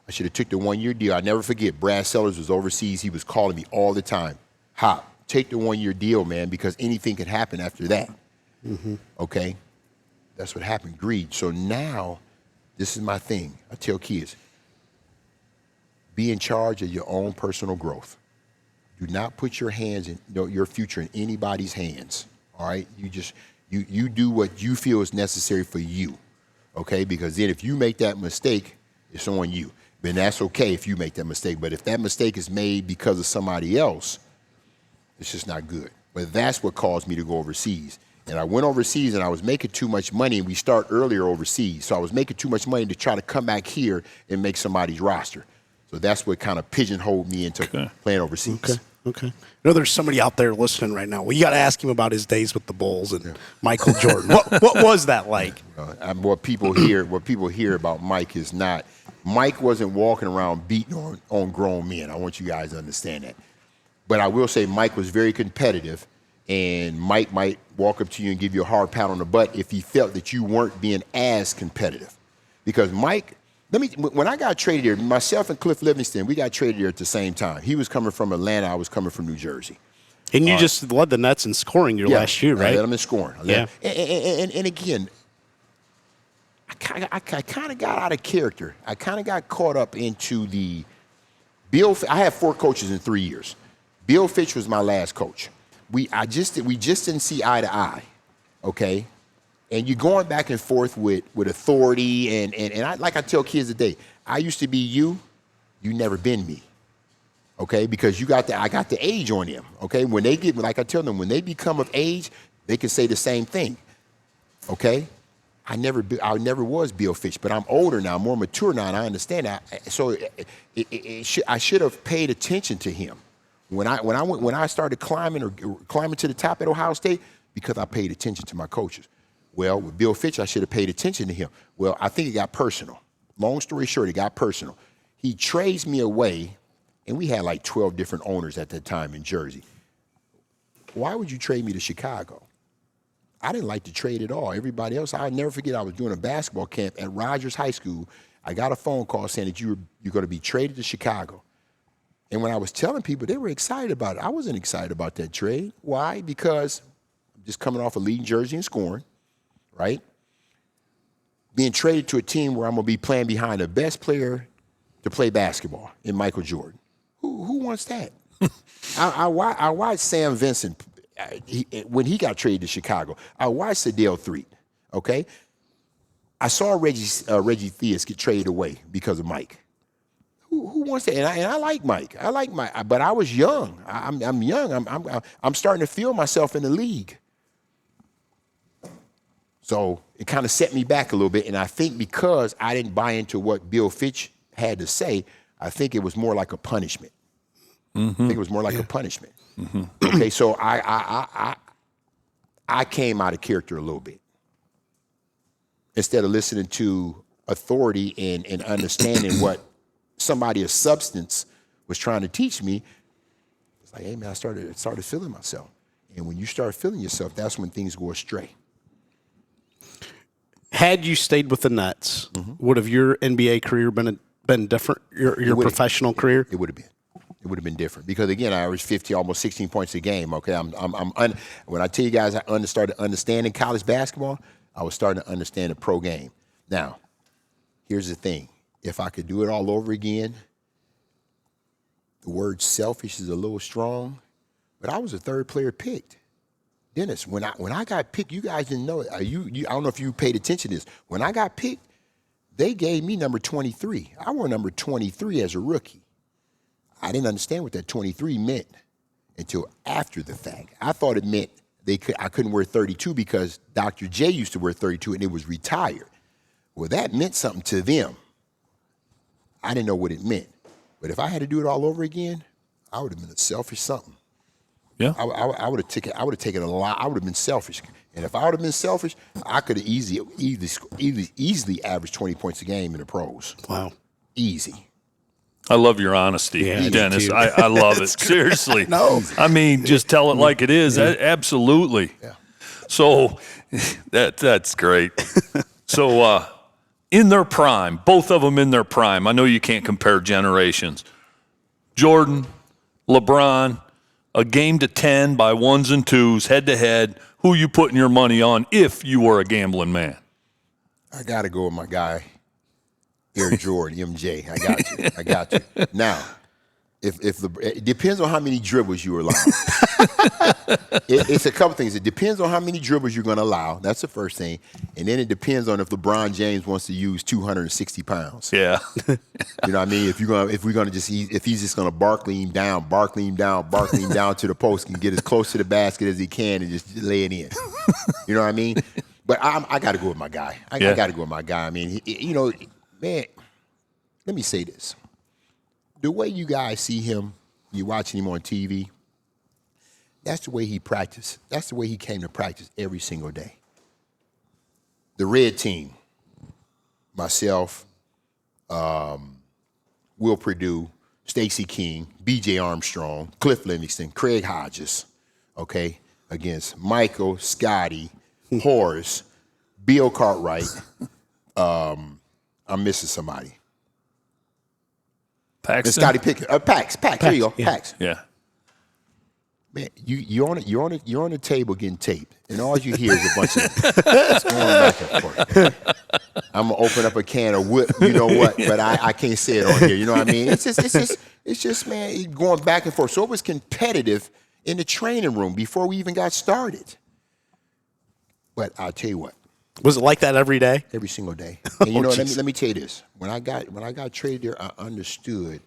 I should have took the 1-year deal. I never forget, Brad Sellers was overseas. He was calling me all the time. Hop, take the 1-year deal, man, because anything could happen after that, okay? That's what happened, greed. So now, this is my thing. I tell kids, be in charge of your own personal growth. Do not put your your future in anybody's hands, all right? You do what you feel is necessary for you, okay? Because then if you make that mistake, it's on you. Then that's okay if you make that mistake. But if that mistake is made because of somebody else, it's just not good. But that's what caused me to go overseas. And I went overseas and I was making too much money, and we start earlier overseas. So I was making too much money to try to come back here and make somebody's roster. So that's what kind of pigeonholed me into playing overseas. Okay. Okay. I know there's somebody out there listening right now. Well, you got to ask him about his days with the Bulls and Michael Jordan. What was that like? What people hear about Mike is not. Mike wasn't walking around beating on grown men. I want you guys to understand that. But I will say Mike was very competitive, and Mike might walk up to you and give you a hard pat on the butt if he felt that you weren't being as competitive. Because Mike, when I got traded here, myself and Cliff Livingston, we got traded here at the same time. He was coming from Atlanta, I was coming from New Jersey. And you just led the Nets in scoring your last year, right? I led them in scoring. Yeah. And again, I kind of got out of character. I kind of got caught up into the I had 4 coaches in 3 years. Bill Fitch was my last coach. We just didn't see eye to eye, okay? And you're going back and forth with authority, and I, like I tell kids today, I used to be you never been me, okay? Because I got the age on them, okay? When they get, like I tell them, when they become of age, they can say the same thing, okay? I never was Bill Fitch, but I'm older now, more mature now, and I understand that. So I should have paid attention to him when I started climbing to the top at Ohio State, because I paid attention to my coaches. Well, with Bill Fitch, I should have paid attention to him. Well, I think it got personal. Long story short, it got personal. He trades me away, and we had like 12 different owners at that time in Jersey. Why would you trade me to Chicago? I didn't like the trade at all. Everybody else, I'll never forget, I was doing a basketball camp at Rogers High School. I got a phone call saying that you're going to be traded to Chicago. And when I was telling people, they were excited about it. I wasn't excited about that trade. Why? Because I'm just coming off of leading Jersey in scoring, right? Being traded to a team where I'm going to be playing behind the best player to play basketball in Michael Jordan. Who wants that? I watched Sam Vincent when he got traded to Chicago. I watched Sedale Threatt, okay? I saw Reggie Theus get traded away because of Mike. Who wants that? And I like Mike. I like Mike, but I was young. I'm young. I'm starting to feel myself in the league. So it kind of set me back a little bit, and I think because I didn't buy into what Bill Fitch had to say, I think it was more like a punishment. I think it was more like a punishment. Okay, so I came out of character a little bit. Instead of listening to authority and understanding what somebody of substance was trying to teach me, it's like, hey man, I started feeling myself. And when you start feeling yourself, that's when things go astray. Had you stayed with the Nets, would have your NBA career been different? Your professional career? It would have been. It would have been different because again, I averaged 50, almost 16 points a game. Okay, when I tell you guys I started understanding college basketball, I was starting to understand the pro game. Now, here's the thing: if I could do it all over again, the word selfish is a little strong, but I was a third player picked. Dennis, when I got picked, you guys didn't know it. I don't know if you paid attention to this. When I got picked, they gave me number 23. I wore number 23 as a rookie. I didn't understand what that 23 meant until after the fact. I thought it meant I couldn't wear 32 because Dr. J used to wear 32 and it was retired. Well, that meant something to them. I didn't know what it meant. But if I had to do it all over again, I would have been a selfish something. Yeah. I would have taken a lot. I would have been selfish. And if I would have been selfish, I could have easily averaged 20 points a game in the pros. Wow. Easy. I love your honesty, Dennis. I love it. Seriously. No. I mean, just tell it like it is. Absolutely. Yeah. So that's great. So in their prime, both of them in their prime, I know you can't compare generations. Jordan, LeBron, a game to 10 by ones and twos, head to head. Who you putting your money on if you were a gambling man? I got to go with my guy, Air Jordan, MJ. I got you. Now, it depends on how many dribbles you allow. It's a couple things. It depends on how many dribbles you're going to allow. That's the first thing. And then it depends on if LeBron James wants to use 260 pounds. Yeah. You know what I mean? If he's just going to Barkley him down to the post and get as close to the basket as he can and just lay it in. You know what I mean? But I got to go with my guy. I got to go with my guy. I mean, man, let me say this. The way you guys see him you're watching him on TV. That's the way he practiced. That's the way he came to practice every single day. The red team, myself, Will Perdue, Stacey King, B.J. Armstrong, Cliff Livingston, Craig Hodges, okay, against Michael, Scotty, Horace, Bill Cartwright. I'm missing somebody. Paxton? Scotty Pickett. Pax. Here you go. Yeah. Pax. Yeah. Man, you're on the table getting taped, and all you hear is a bunch of it's going back and forth. I'm gonna open up a can of whip, you know what? But I can't say it on here. You know what I mean? It's just man, going back and forth. So it was competitive in the training room before we even got started. But I'll tell you what. Was it like that every day? Every single day. And you know, let me tell you this. When I got traded there, I understood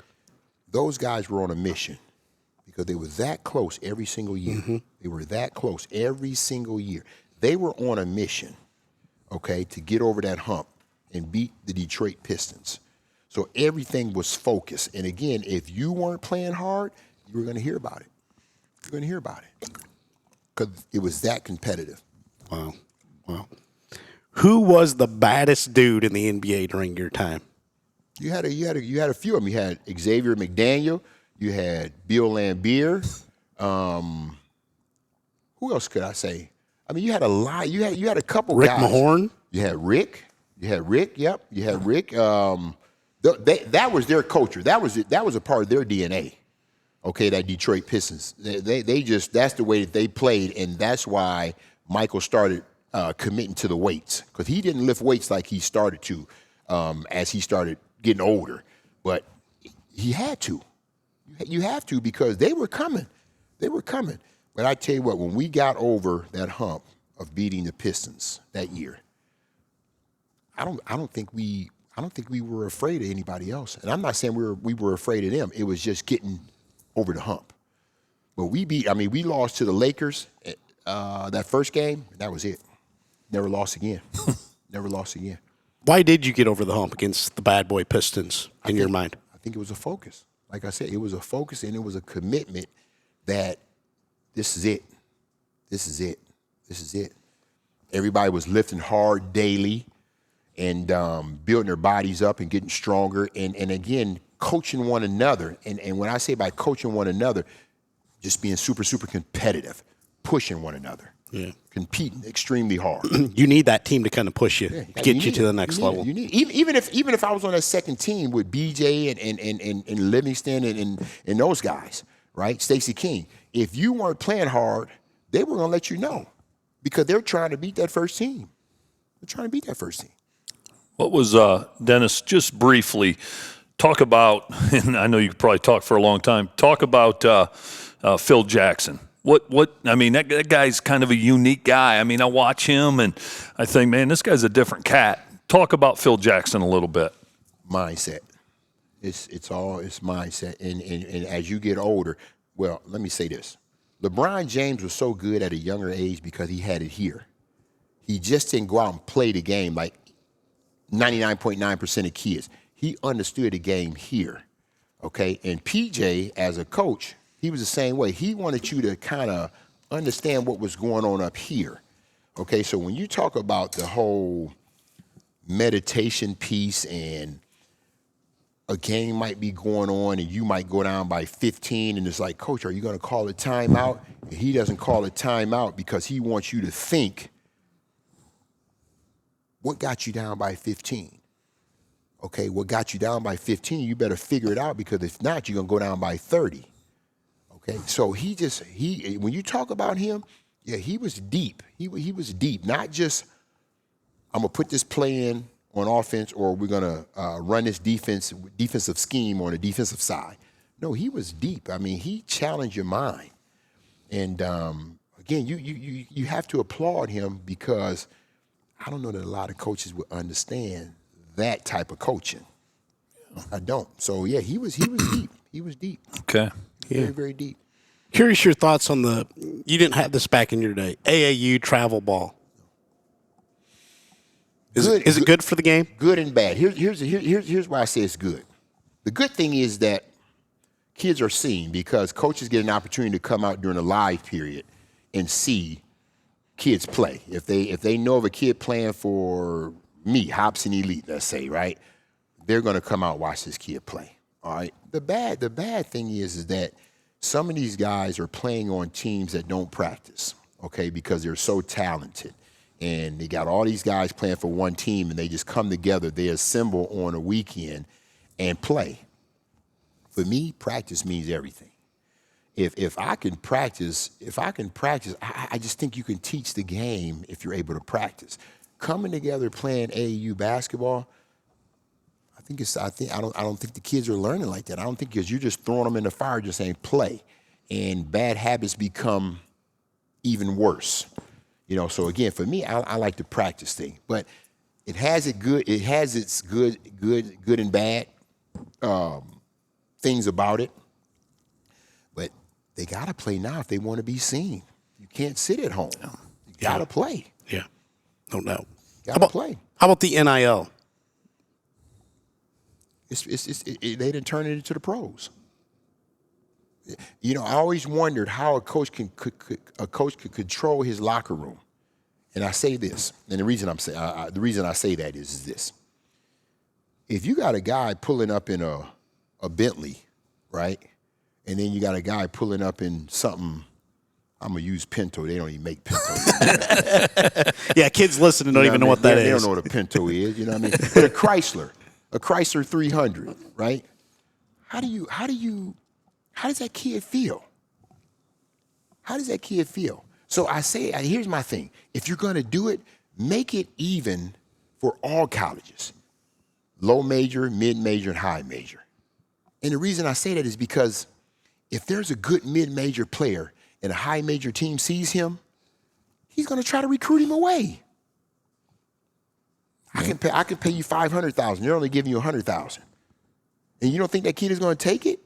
those guys were on a mission. Because they were that close every single year. Mm-hmm. They were that close every single year. They were on a mission, okay, to get over that hump and beat the Detroit Pistons. So everything was focused. And again, if you weren't playing hard, you were going to hear about it. You're going to hear about it. Because it was that competitive. Wow. Who was the baddest dude in the NBA during your time? You had a few of them. You had Xavier McDaniel. You had Bill Laimbeer. Who else could I say? I mean, you had a lot. You had a couple Rick guys. Mahorn. You had Rick. Yep. You had Rick. That was their culture. That was a part of their DNA. Okay, that Detroit Pistons. They just that's the way that they played, and that's why Michael started committing to the weights because he didn't lift weights like he started to as he started getting older, but he had to. You have to because they were coming. But I tell you what, when we got over that hump of beating the Pistons that year, I don't think we were afraid of anybody else. And I'm not saying we were afraid of them. It was just getting over the hump. But we lost to the Lakers that first game. And that was it. Never lost again. Why did you get over the hump against the bad boy Pistons in your mind? I think it was a focus. Like I said, it was a focus and it was a commitment that this is it. Everybody was lifting hard daily and building their bodies up and getting stronger and again, coaching one another. And when I say by coaching one another, just being super, super competitive, pushing one another. Yeah. Competing extremely hard. You need that team to kind of push you, get you to the next level. You need even if I was on that second team with BJ and Livingston and those guys, right? Stacey King. If you weren't playing hard, they were gonna let you know because they're trying to beat that first team. What was Dennis? Just briefly talk about, and I know you could probably talk for a long time. Talk about Phil Jackson. What? I mean, that guy's kind of a unique guy. I mean, I watch him and I think, man, this guy's a different cat. Talk about Phil Jackson a little bit. Mindset. It's mindset. And as you get older, well, let me say this. LeBron James was so good at a younger age because he had it here. He just didn't go out and play the game like 99.9% of kids. He understood the game here. Okay? And PJ, as a coach, he was the same way. He wanted you to kind of understand what was going on up here. Okay, so when you talk about the whole meditation piece and a game might be going on and you might go down by 15 and it's like, Coach, are you going to call a timeout? And he doesn't call a timeout because he wants you to think, what got you down by 15? Okay, what got you down by 15, you better figure it out because if not, you're going to go down by 30. Okay, so when you talk about him, yeah, he was deep. He was deep. Not just I'm gonna put this play in on offense, or we're gonna run this defensive scheme on the defensive side. No, he was deep. I mean, he challenged your mind. And again, you have to applaud him because I don't know that a lot of coaches would understand that type of coaching. I don't. So yeah, he was deep. He was deep. Okay. Very, very deep. Curious your thoughts on you didn't have this back in your day, AAU travel ball. Is it good for the game? Good and bad. Here's why I say it's good. The good thing is that kids are seeing, because coaches get an opportunity to come out during a live period and see kids play. If they know of a kid playing for me, Hopson Elite, let's say, right, they're going to come out and watch this kid play. All right. The bad thing is that some of these guys are playing on teams that don't practice, okay, because they're so talented. And they got all these guys playing for one team, and they just come together, they assemble on a weekend and play. For me, practice means everything. If I can practice, I just think you can teach the game if you're able to practice. Coming together playing AAU basketball, I don't think the kids are learning like that. I don't think, because you're just throwing them in the fire, just saying play, and bad habits become even worse. So again, for me, I like the practice thing, but it has its good and bad things about it. But they gotta play now if they want to be seen. You can't sit at home. You gotta play. Yeah, no doubt. Gotta play. How about the NIL? They didn't turn it into the pros. I always wondered how a coach could control his locker room. And I say this, and the reason I say that is this: if you got a guy pulling up in a Bentley, right, and then you got a guy pulling up in something, I'm gonna use Pinto. They don't even make Pinto. Yeah, kids listening don't even know what that is. They don't know what a Pinto is. You know what I mean? But a Chrysler 300, right? How does that kid feel? How does that kid feel? So I say, here's my thing. If you're going to do it, make it even for all colleges. Low major, mid-major, and high major. And the reason I say that is because if there's a good mid-major player and a high major team sees him, he's going to try to recruit him away. I can pay you $500,000. They're only giving you $100,000. And you don't think that kid is going to take it?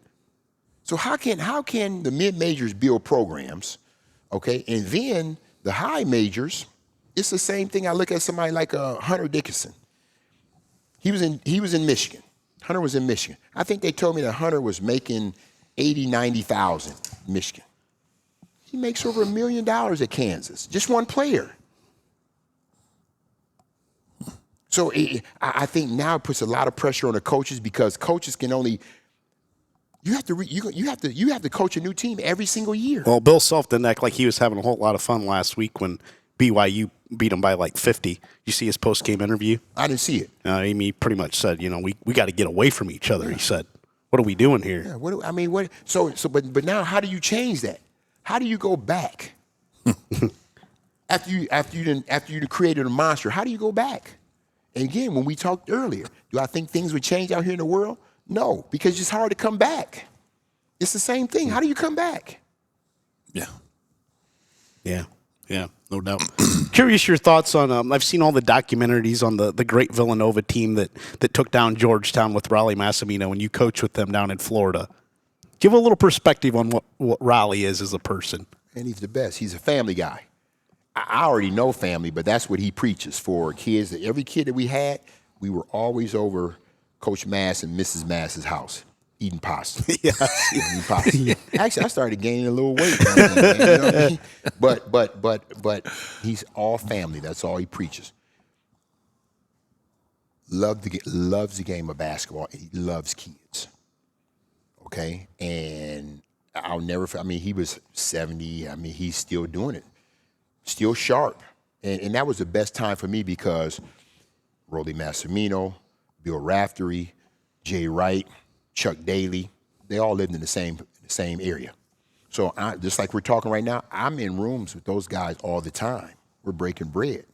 So how can the mid-majors build programs, okay? And then the high majors, it's the same thing. I look at somebody like Hunter Dickinson. He was in Michigan. Hunter was in Michigan. I think they told me that Hunter was making $80,000, $90,000 in Michigan. He makes over $1 million at Kansas, just one player. So I think now it puts a lot of pressure on the coaches, because coaches can only you have to coach a new team every single year. Well, Bill Self didn't act like he was having a whole lot of fun last week when BYU beat him by like 50. You see his post-game interview? I didn't see it. He pretty much said, we got to get away from each other. He said, "What are we doing here?" Yeah. But now, how do you change that? How do you go back after you created a monster? How do you go back? And again, when we talked earlier, do I think things would change out here in the world? No, because it's hard to come back. It's the same thing. How do you come back? Yeah, no doubt. Curious your thoughts on, I've seen all the documentaries on the great Villanova team that took down Georgetown with Raleigh Massimino, and you coach with them down in Florida. Give a little perspective on what Raleigh is as a person. And he's the best. He's a family guy. I already know family, but that's what he preaches for kids. Every kid that we had, we were always over Coach Mass and Mrs. Mass's house eating pasta. Eating pasta. Yeah. Actually, I started gaining a little weight. You know what I mean? But he's all family. That's all he preaches. Loves the game of basketball. He loves kids. Okay, and I'll never. He was 70. He's still doing it. Still sharp. And that was the best time for me, because Rollie Massimino, Bill Raftery, Jay Wright, Chuck Daly, they all lived in the same area. So just like we're talking right now, I'm in rooms with those guys all the time. We're breaking bread,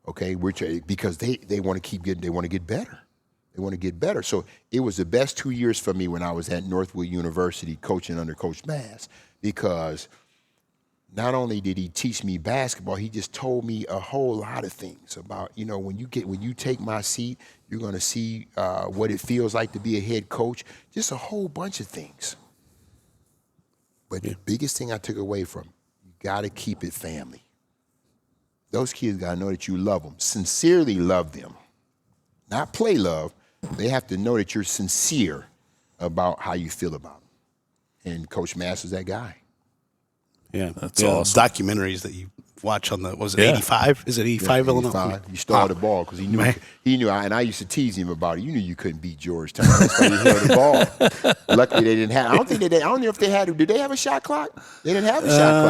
okay? Because they want to keep getting, they want to get better. They want to get better. So it was the best 2 years for me when I was at Northwood University coaching under Coach Mass, because not only did he teach me basketball, he just told me a whole lot of things about, when you take my seat, you're going to see what it feels like to be a head coach. Just a whole bunch of things. But the biggest thing I took away from, you got to keep it family. Those kids got to know that you love them, sincerely love them, not play love. They have to know that you're sincere about how you feel about them. And Coach Masters that guy. Yeah, That's awesome. Documentaries that you watch on Yeah. 85? Is it 85 Illinois? You stole the ball because he knew. And I used to tease him about it. You knew you couldn't beat Georgetown. That's why you held the ball. Luckily, they didn't have. I don't know if they had. Did they have a shot clock? They didn't have a shot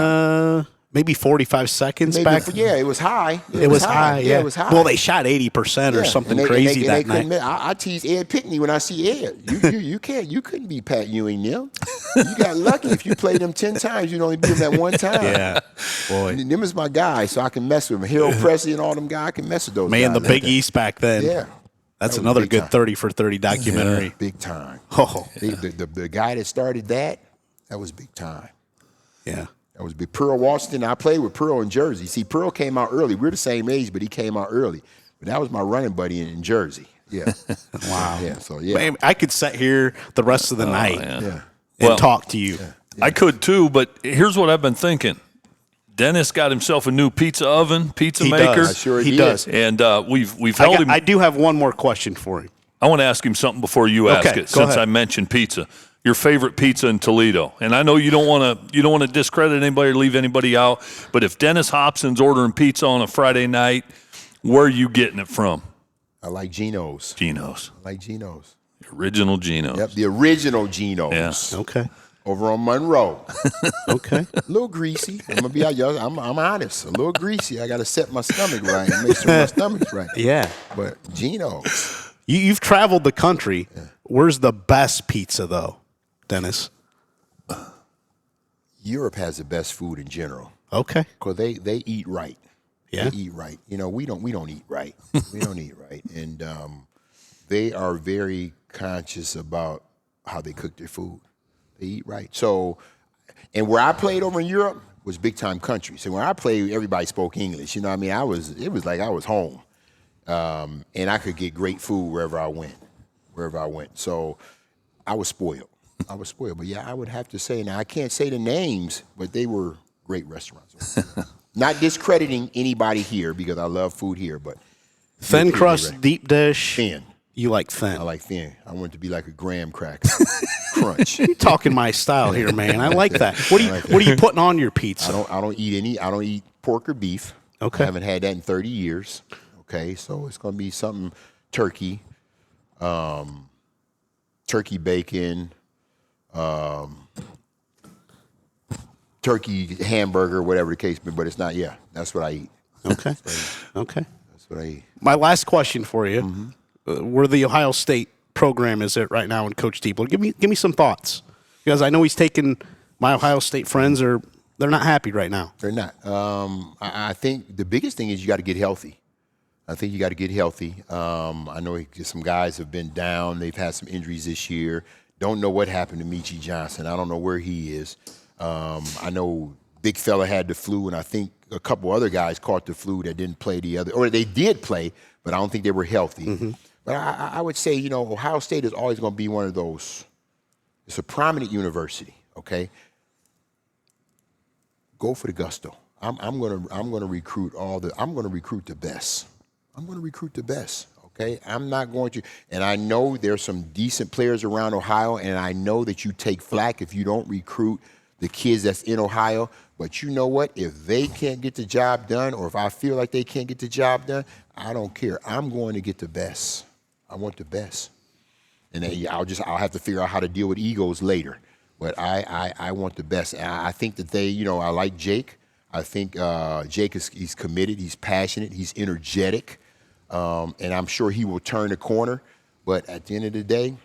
clock. Maybe 45 seconds back. Yeah, it was high. It was high. Yeah, it was high. Well, they shot 80% or something crazy that night. I tease Ed Pickney when I see Ed. You couldn't be Pat Ewing them. You got lucky if you played them 10 times. You'd only beat them that one time. Yeah, boy. And them is my guy, so I can mess with them. Harold Presley and all them guys, I can mess with those guys. Man, the Big East back then. Yeah. That's That was another big good time. 30 for 30 documentary. Yeah, big time. Oh, The guy that started that was big time. yeah. That was big. Pearl Washington. I played with Pearl in Jersey. See, Pearl came out early. We're the same age, but he came out early. But that was my running buddy in Jersey. Yeah. Wow. Yeah. So yeah. Man, I could sit here the rest of the night Yeah. and talk to you. I could too, but here's what I've been thinking. Dennis got himself a new pizza oven, pizza He maker. does. I sure he did. does. And we've held him. I do have one more question for him. I want to ask him something before you ask Okay, it, go since ahead. I mentioned pizza. Your favorite pizza in Toledo, and I know you don't want to discredit anybody or leave anybody out. But if Dennis Hopson's ordering pizza on a Friday night, where are you getting it from? I like Geno's. Geno's, I like Geno's. the original Geno's. Yep, the original Geno's. Yeah. Okay. Over on Monroe. Okay. A little greasy. I'm gonna be I'm honest. A little greasy. I gotta set my stomach right and make sure my stomach's right. Yeah. But Geno's. You've traveled the country. Where's the best pizza, though, Dennis? Europe has the best food in general. Okay. Because they eat right. Yeah. They eat right. You know, we don't eat right. We don't eat right. And they are very conscious about how they cook their food. They eat right. So, and where I played over in Europe was big time country. So when I played, everybody spoke English. You know what I mean? It was like I was home. And I could get great food wherever I went. So I was spoiled. But yeah, I would have to say, now I can't say the names, but they were great restaurants. Not discrediting anybody here because I love food here, but Thin crust, deep dish. thin. You like thin. I like thin. I want it to be like a graham cracker. Crunch. You're talking my style here, man. I like that. What are you putting on your pizza? I don't eat pork or beef. Okay. I haven't had that in 30 years. Okay, so it's gonna be something turkey, turkey bacon, turkey hamburger, whatever the case may be, but it's not, that's what I eat. Okay. Okay. That's what I eat. My last question for you: where the Ohio State program is at right now, and Coach Diebler? Give me some thoughts, because I know he's taken my Ohio State friends they're not happy right now. They're not. I think the biggest thing is you got to get healthy. I think you got to get healthy. I know some guys have been down. They've had some injuries this year. Don't know what happened to Michi Johnson. I don't know where he is. I know Big Fella had the flu, and I think a couple other guys caught the flu that didn't play or they did play, but I don't think they were healthy. But I would say, Ohio State is always going to be one of those. It's a prominent university, okay? Go for the gusto. I'm gonna recruit I'm gonna recruit the best. I'm going to recruit the best, okay? I'm not going to, and I know there's some decent players around Ohio, and I know that you take flack if you don't recruit the kids that's in Ohio, but you know what? If they can't get the job done, or if I feel like they can't get the job done, I don't care. I'm going to get the best. I want the best. And then I'll have to figure out how to deal with egos later, but I want the best. And I think that I like Jake. I think Jake he's committed, he's passionate, he's energetic. And I'm sure he will turn the corner. But at the end of the day,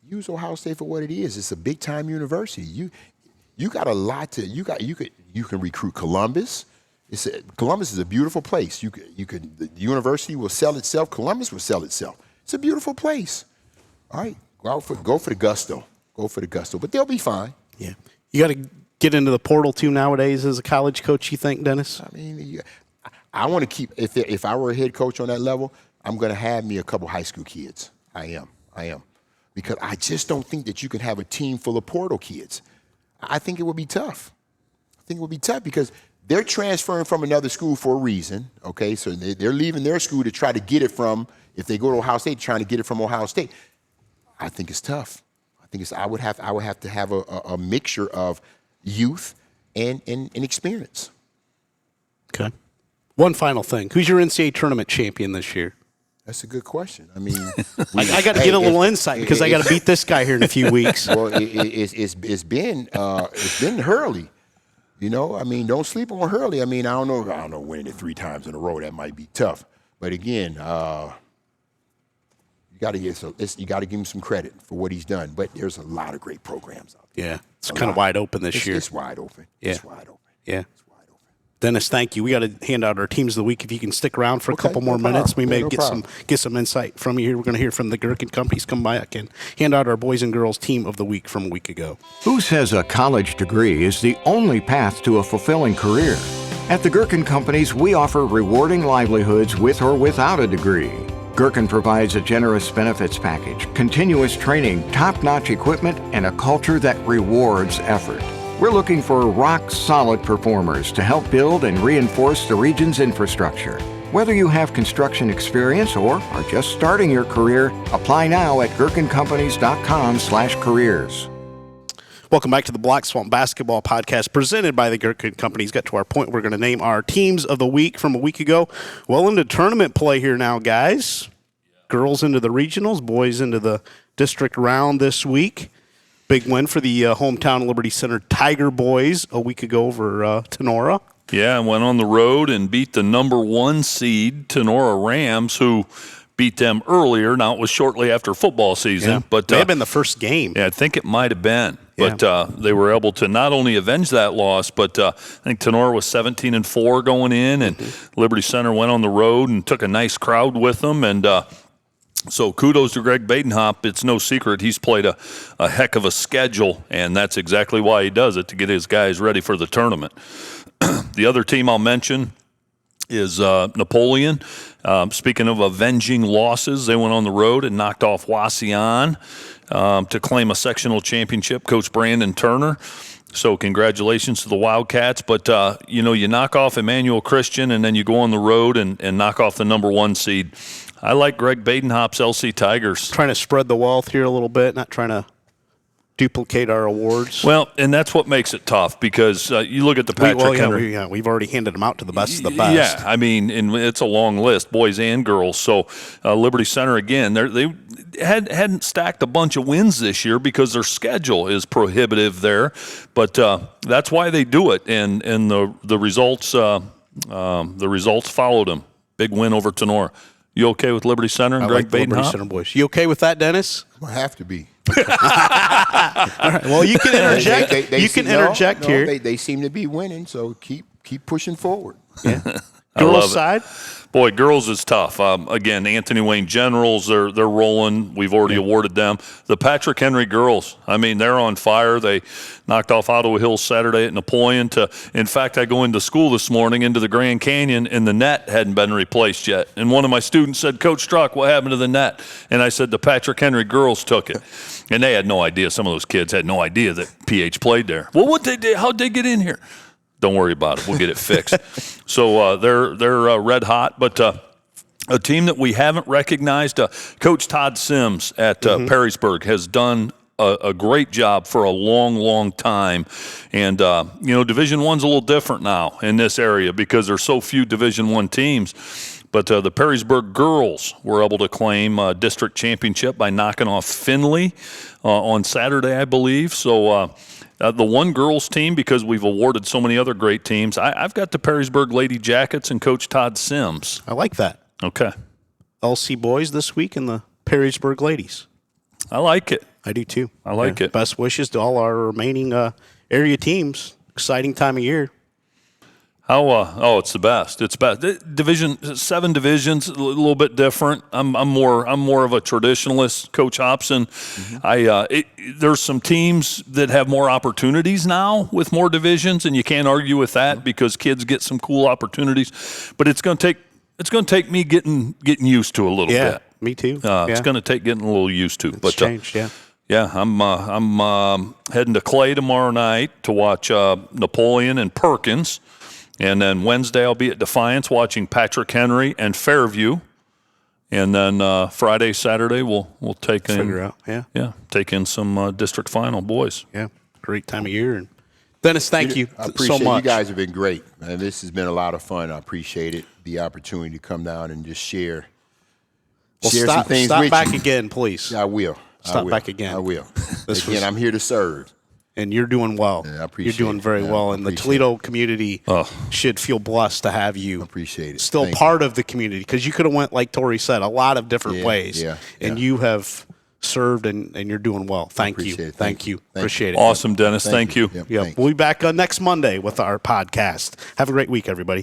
use Ohio State for what it is. It's a big time university. You got a lot to you can recruit Columbus. Columbus is a beautiful place. The university will sell itself. Columbus will sell itself. It's a beautiful place. All right, go for the gusto. Go for the gusto. But they'll be fine. Yeah, you got to get into the portal too nowadays as a college coach. You think, Dennis? I mean, I want to keep. If I were a head coach on that level, I'm going to have me a couple high school kids. I am, because I just don't think that you can have a team full of portal kids. I think it would be tough. I think it would be tough because they're transferring from another school for a reason. Okay, so they're leaving their school to try to get it from. If they go to Ohio State, trying to get it from Ohio State. I think it's tough. I would have to have a mixture of youth and experience. Okay. One final thing. Who's your NCAA tournament champion this year? That's a good question. I mean, I got to get a little insight because I got to beat this guy here in a few weeks. Well, it's been Hurley. You know, I mean, don't sleep on Hurley. I mean, I don't know, winning it 3 times in a row, that might be tough. But again, you got to give him some credit for what he's done. But there's a lot of great programs out there. Yeah, it's kind of wide open this year. It's wide open. Yeah. It's wide open. Yeah. It's wide open. Dennis, thank you. We got to hand out our teams of the week. If you can stick around for a couple more minutes, we may get some insight from you here. We're going to hear from the Gerken companies. Come by and hand out our boys and girls team of the week from a week ago. Who says a college degree is the only path to a fulfilling career? At the Gerken companies, we offer rewarding livelihoods with or without a degree. Gerken provides a generous benefits package, continuous training, top-notch equipment, and a culture that rewards effort. We're looking for rock-solid performers to help build and reinforce the region's infrastructure. Whether you have construction experience or are just starting your career, apply now at gerkencompanies.com/careers. Welcome back to the Black Swamp Basketball Podcast presented by the Gerken Companies. Got to our point. We're going to name our teams of the week from a week ago. Well into tournament play here now, guys. Girls into the regionals, boys into the district round this week. Big win for the hometown Liberty Center Tiger boys a week ago over Tenora. Yeah, went on the road and beat the number 1 seed Tenora Rams, who beat them earlier. Now, it was shortly after football season. But may have been the first game. Yeah, I think it might have been. Yeah. But they were able to not only avenge that loss, but I think Tenora was 17-4 going in, and Liberty Center went on the road and took a nice crowd with them. And so kudos to Greg Badenhop. It's no secret he's played a heck of a schedule, and that's exactly why he does it, to get his guys ready for the tournament. The other team I'll mention is Napoleon. Speaking of avenging losses, they went on the road and knocked off Wauseon to claim a sectional championship. Coach Brandon Turner. So congratulations to the Wildcats. But, you knock off Emmanuel Christian, and then you go on the road and knock off the number 1 seed. I like Greg Badenhop's LC Tigers. Trying to spread the wealth here a little bit, not trying to duplicate our awards. Well, and that's what makes it tough, because you look at the Patrick Henry. We've already handed them out to the best of the best. Yeah, I mean, and it's a long list, boys and girls. So Liberty Center, again, they hadn't stacked a bunch of wins this year because their schedule is prohibitive there. But that's why they do it, and the results followed them. Big win over Tenora. You okay with Liberty Center and Greg Badenhop? Liberty Center boys. You okay with that, Dennis? I have to be. All right. Well, you can interject. Interject here. They seem to be winning, so keep pushing forward. Yeah. I love Girls side. Boy, girls is tough. Again, Anthony Wayne Generals, they're rolling. We've already awarded them. The Patrick Henry girls, I mean, they're on fire. They knocked off Ottawa Hills Saturday at Napoleon. In fact, I go into school this morning, into the Grand Canyon, and the net hadn't been replaced yet. And one of my students said, "Coach Strzok, what happened to the net?" And I said, "The Patrick Henry girls took it." And they had no idea. Some of those kids had no idea that PH played there. Well, what they did? How'd they get in here? Don't worry about it. We'll get it fixed. So they're red hot. But a team that we haven't recognized, Coach Todd Sims at Perrysburg has done a great job for a long, long time. And, Division I's a little different now in this area because there's so few Division I teams. But the Perrysburg girls were able to claim a district championship by knocking off Findlay on Saturday, I believe. So the one girls team, because we've awarded so many other great teams, I've got the Perrysburg Lady Jackets and Coach Todd Sims. I like that. Okay. LC boys this week and the Perrysburg ladies. I like it. I do too. I like it. Best wishes to all our remaining area teams. Exciting time of year. It's the best. It's best. Division 7 divisions, a little bit different. I'm more of a traditionalist, Coach Hopson. There's some teams that have more opportunities now with more divisions, and you can't argue with that because kids get some cool opportunities. But it's going to take me getting used to a little bit. Yeah, me too. It's going to take getting a little used to. It's changed, yeah. Yeah, I'm heading to Clay tomorrow night to watch Napoleon and Perkins. And then Wednesday I'll be at Defiance watching Patrick Henry and Fairview. And then Friday, Saturday, we'll take Figure in out. take in some district final boys. Yeah. Great time of year. And Dennis, thank you I appreciate so much. You guys have been great. And this has been a lot of fun. I appreciate it. The opportunity to come down and just share. Well, share stop, some things stop with back you. again, please. I will. Stop back again. I will. This Again, was- I'm here to serve. And you're doing well. Yeah, I appreciate You're doing it. very Yeah, well. I And the appreciate Toledo community should feel blessed to have you. Appreciate it. Still Thank part of the community, because you could have went, like Tori said, a lot of different ways. yeah, And yeah. you have served, and you're doing well. Thank you. appreciate it. Thank you. Thank Appreciate it. Awesome, Dennis. Thank you. Yep, Yeah, thanks. we'll be back next Monday with our podcast. Have a great week, everybody.